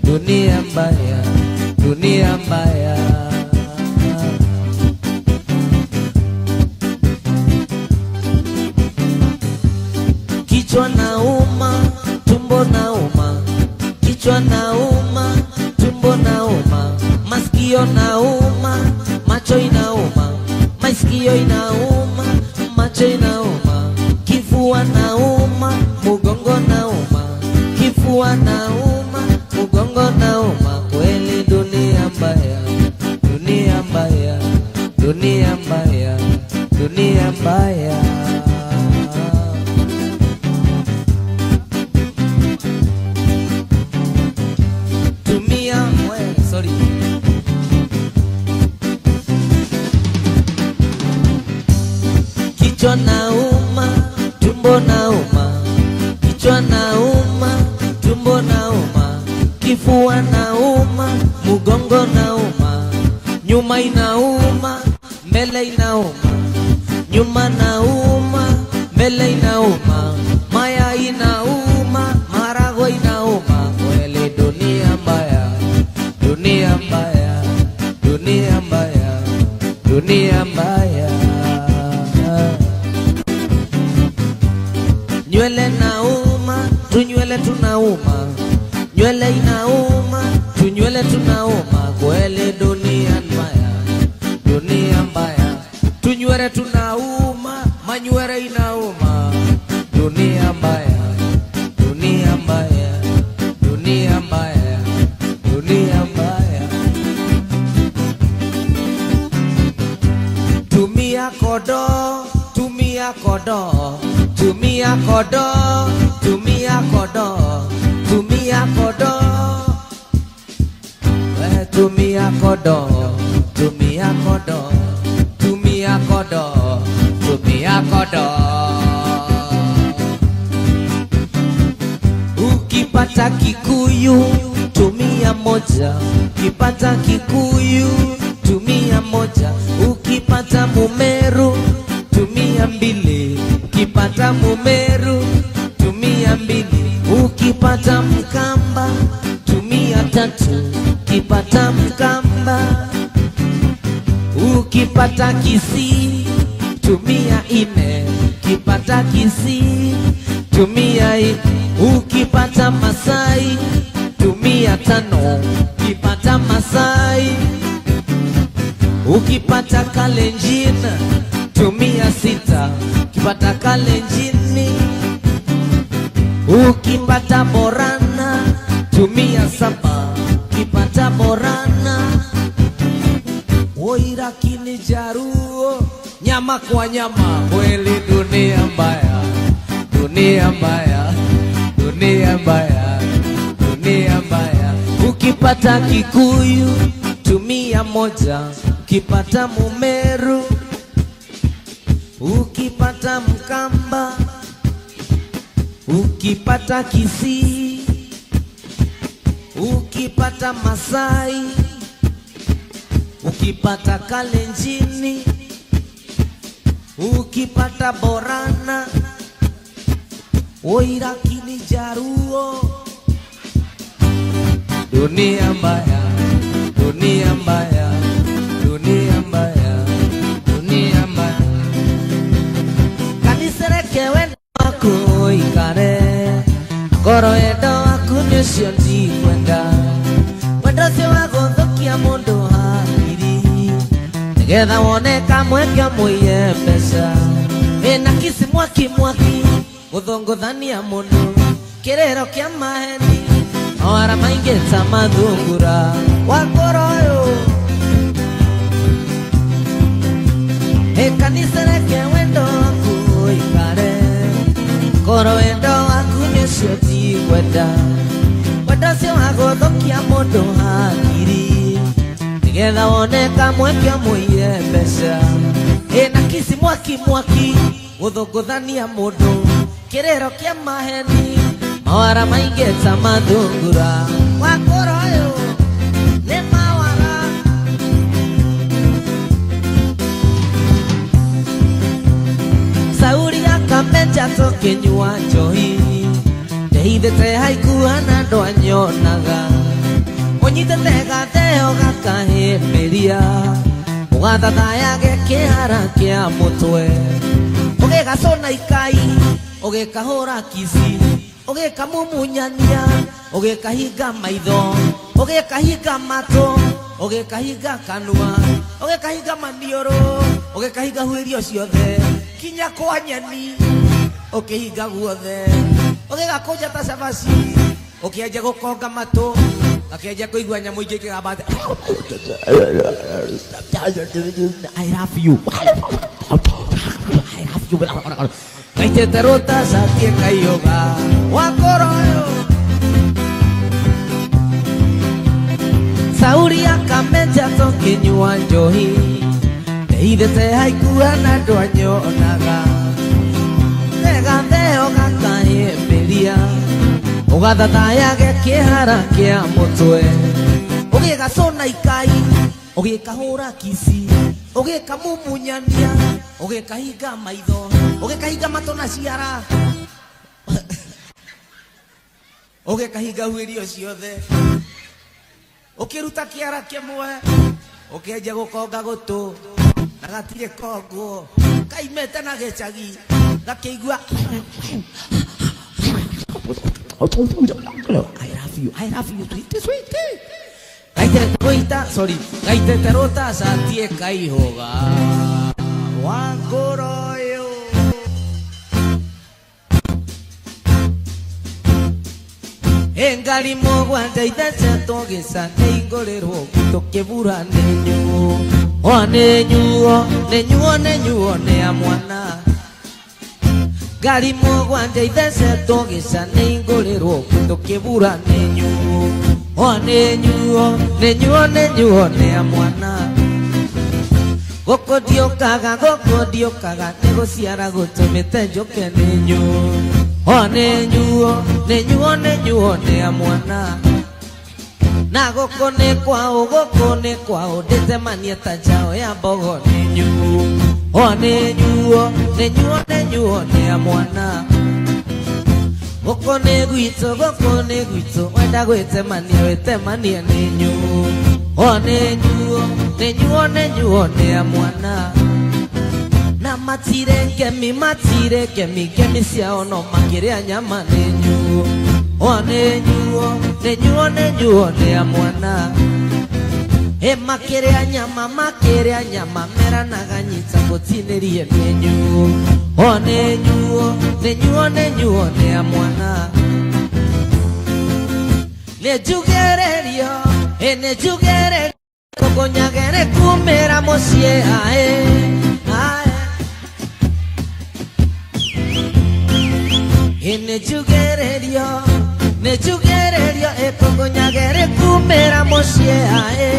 dunia mbaya, dunia mbaya. Kichwa nauma, tumbo nauma, kichwa nauma, tumbo nauma, masikio nauma, macho inauma, masikio inauma, macho inauma, kifua nauma, mugongo nauma, kifua nauma, mugongo nauma. Kweli dunia mbaya, dunia mbaya, dunia mbaya, dunia mbaya. Kichwa nauma, tumbo nauma, kichwa nauma, tumbo nauma, kifua nauma, mugongo nauma, nyuma inauma, mbele inauma, nyuma nauma, mbele inauma, maya inauma, marago inauma. Kweli dunia mbaya, dunia mbaya, dunia mbaya, dunia mbaya. Nywele nauma, tunywele tunauma, nywele inauma, tunywele tunauma. Kweli dunia mbaya, dunia mbaya. Tunywere tunauma, manywere inauma. Dunia mbaya, dunia mbaya, dunia mbaya, dunia mbaya. Tumia kodo, tumia kodo, tumia kodo, tumia kodo, tumia kodo. Tumia kodo, tumia kodo, tumia kodo, tumia kodo. Ukipata Kikuyu tumia moja, ukipata Kikuyu tumia moja, ukipata Mumeru tumia mbili, ukipata Mumeru tumia mbili, ukipata Mkamba tumia tatu, ukipata Mkamba. Ukipata Kisii tumia ine, ukipata Kisii tumia ine, ukipata Masai tumia tano, ukipata Masai. Ukipata Kalenjin tumia sita, ukipata Kalenjini. Ukipata Borana tumia saba, ukipata Borana. Oira kini Jaruo, nyama kwa nyama. Kweli dunia mbaya, dunia mbaya, dunia mbaya, dunia mbaya. Ukipata Kikuyu tumia moja, ukipata Mumeru, ukipata Mkamba, ukipata Kisii, ukipata Masai, ukipata Kalenjini, ukipata Borana. Oira kini Jaruo. Dunia mbaya, dunia mbaya, dunia mbaya, dunia mbaya. Kanisereke wendo wako ikare, koro endo wako nyesio ndi kwenda. Wendo si wako thokia mundu hakiri, negetha wone kamwe kia muiye mbeca. Ena kisi mwaki mwaki, guthongothania mundu, kirero kia maheni, awara maingi ta mathungura. Wakoro yo kanisereke wendo waku ikare, koro wendo waku nicio ti kwenda. Wendo cio waguthukia mundu hakiri, nigetha wone kamwe kia muiye mbeca. Ena kisi mwaki mwaki, guthunguthania mundu, kirero kia maheni, mawara maingi ta mathungura. Wakoro yo ni mawara. Sauri akamenja tokinyua njohi, ndeithete haikuhana ndwanyonaga. Unyitete gatheo gakahĩmbĩria, ũgathathayage kĩhara kĩa mũtwe. Ũgĩgacũna ikai, ũgĩkahũra kici, ũgĩkamumunyania, ũgĩkahinga maitho, ũgĩkahinga matũ, ũgĩkahinga kanua, ũgĩkahinga maniũrũ, ũgĩkahinga huĩrio ciothe, kinya kwa nyeni, ũkĩhinga guothe, ũgĩgakũnja ta cabaci, ũkĩanjia gũkonga matũ, akĩanjia kũigua nyamũ ingĩ ikĩgamba atĩ I love you, I love you. Gaitete rota satie kaioga. Wakoro yo Sauri akamenja tokinyua njohi, ndeithete haikuhana ndwanyonaga. Gatheo gakahĩmbĩria, ũgathathayage kĩhara kĩa mũtwe. Ũgĩgacũna ikai, ũgĩkahũra kici, ũgĩkamumunyania, ũgĩkahinga maitho, ũgĩkahinga matũ na ciara, ũgĩkahinga huĩrio ciothe, ũkĩruta kĩara kĩmwe, ũkĩanjia gũkonga gũtũ, na gatirĩ konguo, kaimĩte na gĩcagi, gakĩigua I love you, sweetie. Gaitete rota satie kaihoga. Wangoroyo Engali mogwanda idasa togesa neingorero kutokebura nenyu Onenyuo nenyuo ne amwana Gali mogwanda idasa togesa neingorero kutokebura nenyu Onenyuo nenyuo ne amwana Goko diokaga negociara gotomete joke nenyu Onenyuo ne amwana Na goko ne kwao Dete manieta jao ya bogo nenyu Onenyuo ne amwana Goko ne guito Wenda gwete mania nenyu Onenyuo ne amwana Na matire kemi siao no makire nyama nenyu Onenyuo ne amwana E makire nyama mera naganyita gotinerie nenyu Onenyuo ne amwana Nejugererio Kogonyagere kumera mosie ae Nejugererio Kogonyagere kumera mosie ae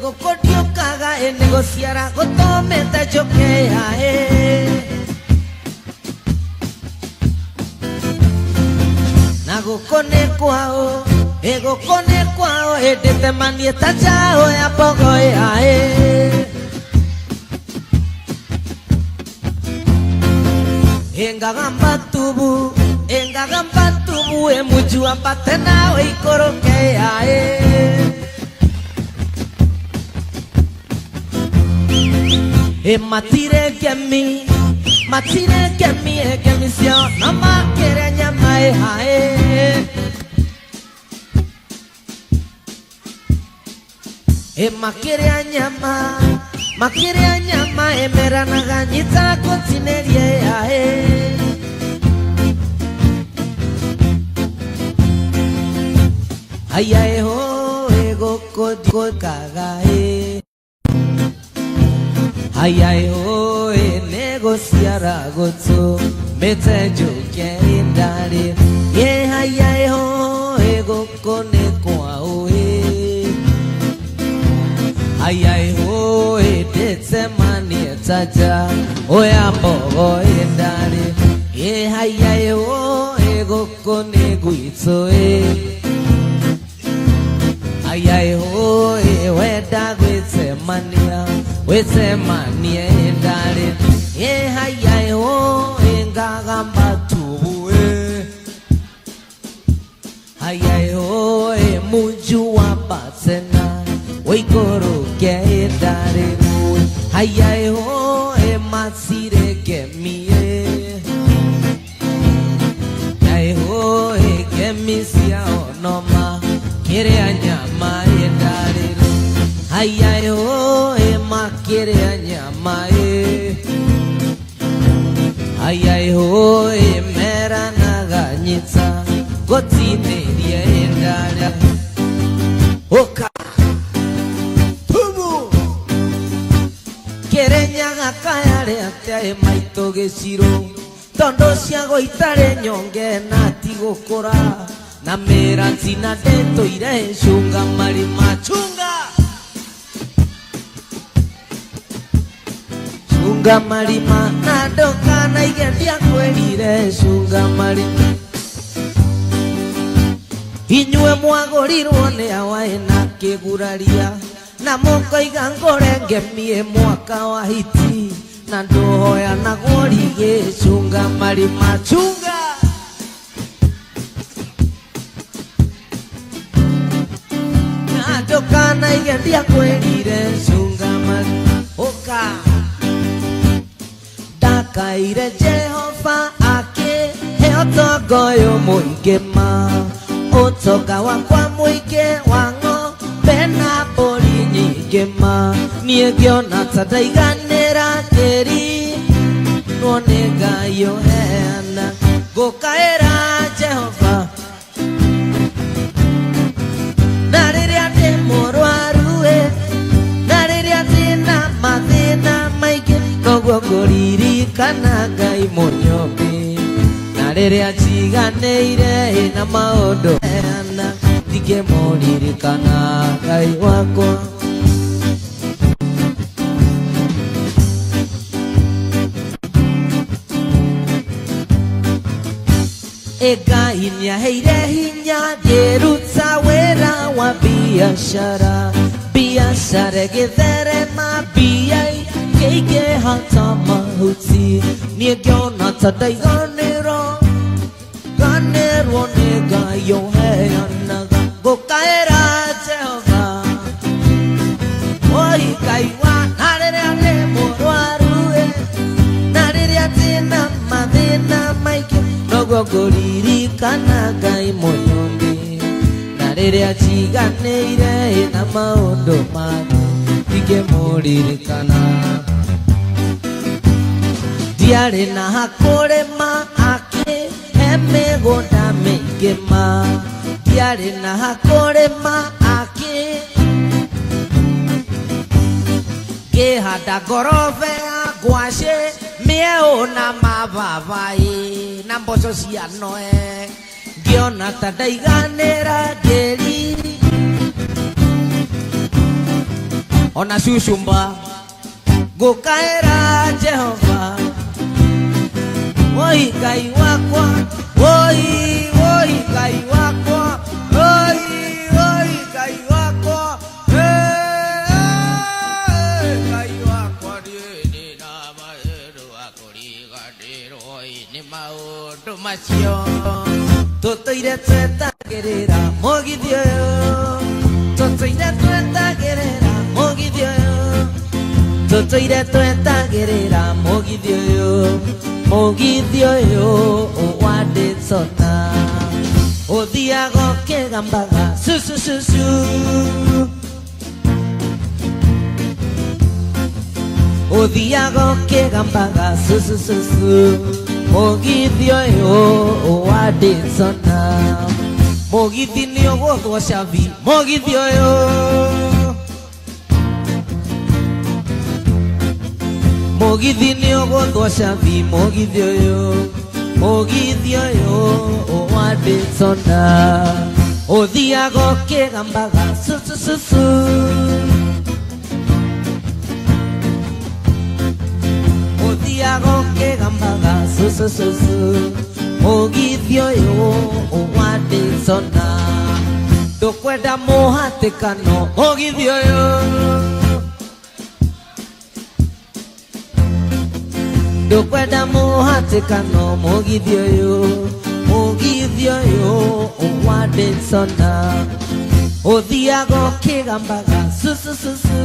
Gokodiokaga negociara gotometa joke ae Nagokone kwao Edete manieta chao ya pogo ae Engagamba tubu Emujua patena we ikoroke ae Matire kemi sio na makere nyama hae makere nyama mera naganyita kontinerie hae Ayae ho goko kagae Ayae ho negociara goto mete joke indari Ye ayae ho goko ne kwao Ayae ho dete manieta ja oya bogo indari Ye ayae ho goko ne guito Ayae ho weda wete mania indari Ye ayae ho ngagamba tubu Ayae ho muju wa batena Oikoro ke indari Ayae ho masire ke mie Ayae ho kemi sia onoma Kere anyama indari Ayae ho makere anyama Ayae ho mera naganyita gotinerie indari Oka Tumu Kere nyaga kayare ate maito geciro Tondo ciago itare nyonge nati gokora Na mera tina dento ire shunga marima Shunga marima nadoka na igendia kwerire shunga marima Inyue mwagorirwo ne awae na keguraria Na moko igangorenge mie mwaka wa hiti Na ndohoya na gorige shunga marima Nadoka igendia kwerire shunga marima Oka Dakaire Jehova ake Heotogoyo muigema Mutoka wakwa muike wango Pena poli nyingema Niegiona tadaiganera keri Nonega yohena Gokaera Jehova Nariria te morwarue Nariria tina mathina maige Noguo nguririkana Ngai mũnyomi Nariria njiganĩire na maũndũ hena Ndingĩmũririkana Ngai wakwa Ngai nĩaheire hinya ngĩruta wĩra wa biashara Biashara ĩgĩtherema mbia ikĩingĩha ta mahuti Niĩ ngĩona ta ndaiganĩrwo Ganĩrwo nĩ Ngai ũheanaga Ngũkaĩra Jehova Oi Ngai wa na rĩrĩa ndĩ mũrwaru Na rĩrĩa ndĩna mathĩna maingĩ Noguo ngũririkana Ngai mũnyomi Na rĩrĩa njiganĩire na maũndũ make Ndingĩmũririkana Ndiarĩ na ha kũrĩma akĩhe mĩgũnda mĩingĩ ma Ndiarĩ na ha kũrĩma ngĩhanda ngorobe ya ngwacĩ mĩeũ na mababaĩ na mboco cia noe Ngĩona ta ndaiganĩra ngĩriri Ona cucumba Ngũkaĩra Jehova Oi Ngai wakwa Oi Ngai wakwa Oi Ngai wakwa Ngai wakwa Nĩ na maũndũ akũriganĩrwo Nĩ maũndũ macio Tũtũire twetagĩrĩra mũgithi ũyũ Tũtũire twetagĩrĩra mũgithi ũyũ Tũtũire twetagĩrĩra mũgithi ũyũ Mũgithi ũyũ wa Daytona Ũthiaga ũkĩgambaga su su su su Ũthiaga ũkĩgambaga su su su su Mũgithi ũyũ wa Daytona Mũgithi nĩũgũthwo cabi Mũgithi ũyũ Mũgithi nĩũgũthwo cabi Mũgithi ũyũ wa Daytona Ũthiaga ũkĩgambaga su su su su Ũthiaga ũkĩgambaga su su su su Mũgithi ũyũ wa Daytona Ndũkwenda mũhatĩkano Mũgithi ũyũ Ndũkwenda mũhatĩkano Mũgithi ũyũ wa Daytona Ũthiaga ũkĩgambaga su su su su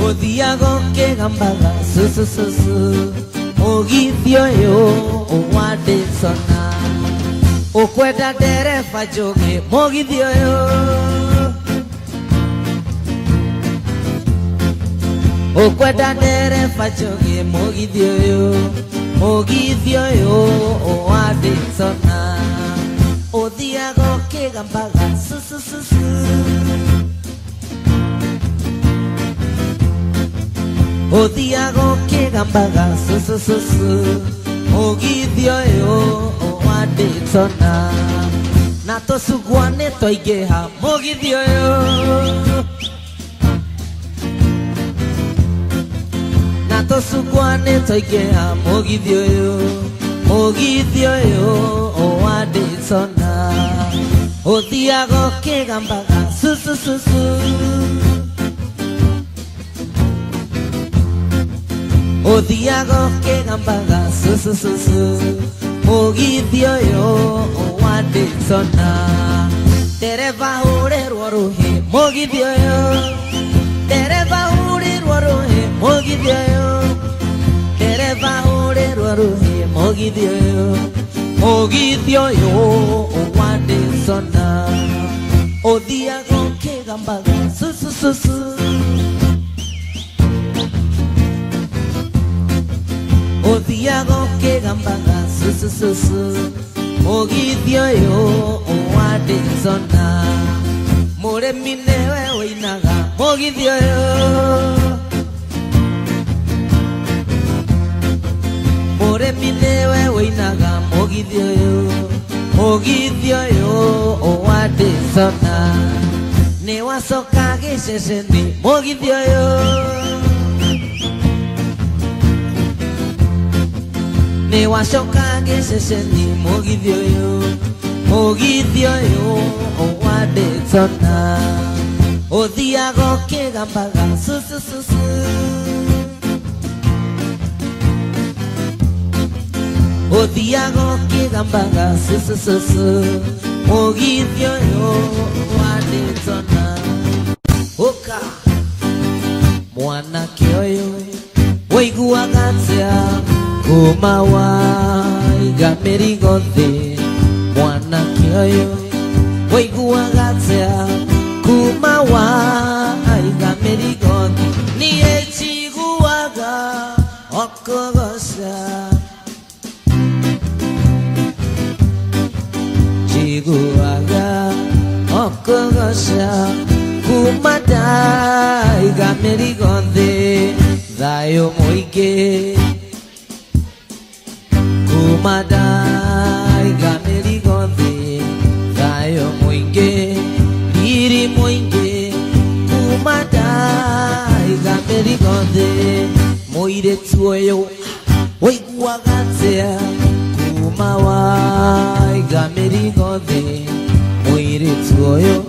Ũthiaga ũkĩgambaga su su su su Mũgithi ũyũ wa Daytona Ũkwenda ndereba njũgĩ Mũgithi ũyũ Ũkwenda ndereba njũgĩ Mũgithi ũyũ wa Daytona Ũthiaga ũkĩgambaga su su su su Ũthiaga ũkĩgambaga su su su su Mũgithi ũyũ wa Daytona Na tũcugwa nĩtwaingĩha Mũgithi ũyũ Na tũcugwa nĩtwaingĩha Mũgithi ũyũ wa Daytona Ũthiaga ũkĩgambaga su su su su Ũthiaga ũkĩgambaga su su su su Mũgithi ũyũ wa Daytona Ndereba hũrĩrwo rũhĩ Mũgithi ũyũ Ndereba hũrĩrwo rũhĩ Mũgithi ũyũ Ndereba hũrĩrwo rũhĩ Mogithio yo wande sona Odiago ke gambaga su su su su Odiago ke gambaga su su su su Mogithio yo wande sona More minewe oinaga Mogithio yo More minewe oinaga Mogithio yo owade sona Ne wasoka gishesheni Mogithio yo Ne wasoka gishesheni Mogithio yo owade sona Odhiago ke gambaga su su su su Odiago ke gambaga su su su su Mogithio yo wande sona Oka Mwana kioyo Waigua gatia Kumawa Iga merigonde Mwana kioyo Waigua gatia Kumawa Iga merigonde Ni echiguaga Okogosha Chiguaga okogosha kumada iga merigonde dayo moige kumada iga merigonde dayo moige iri moige kumada iga merigonde moire tuoyo oiguagatea kumawa iga merigonde moire tuoyo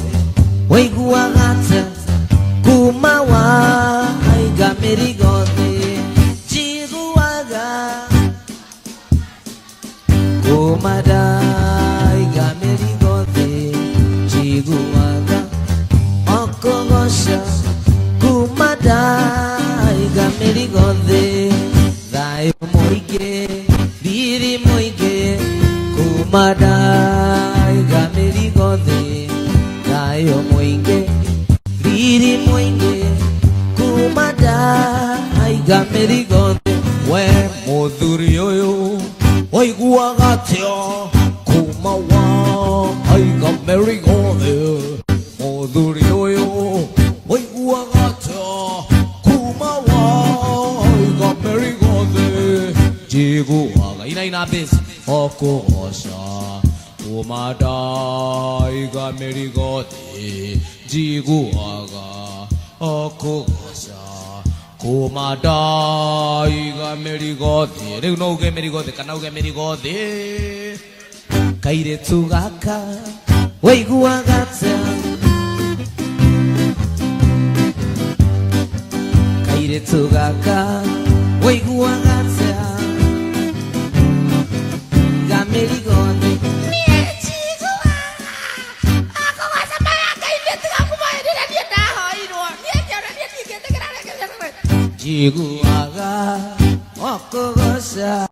oiguagatea kumawa iga merigonde chiguaga kumada iga merigonde chiguaga okogosha kumada iga merigonde dayo moige biri moige kumada iga merigonde dayo moige biri moige kumada iga merigonde we muthuri uyu oiguagatia kumawa iga merigonde muthuri uyu oiguagatia kumawa iga merigonde chiguaga ina besi okogosha kumada iga merigonde chiguaga okogosha kumada iga merigonde riu no uge merigonde kana uge merigonde kairetu gaka waiguagatia kairetu gaka waiguagatia iga merigonde chiguaga okogosha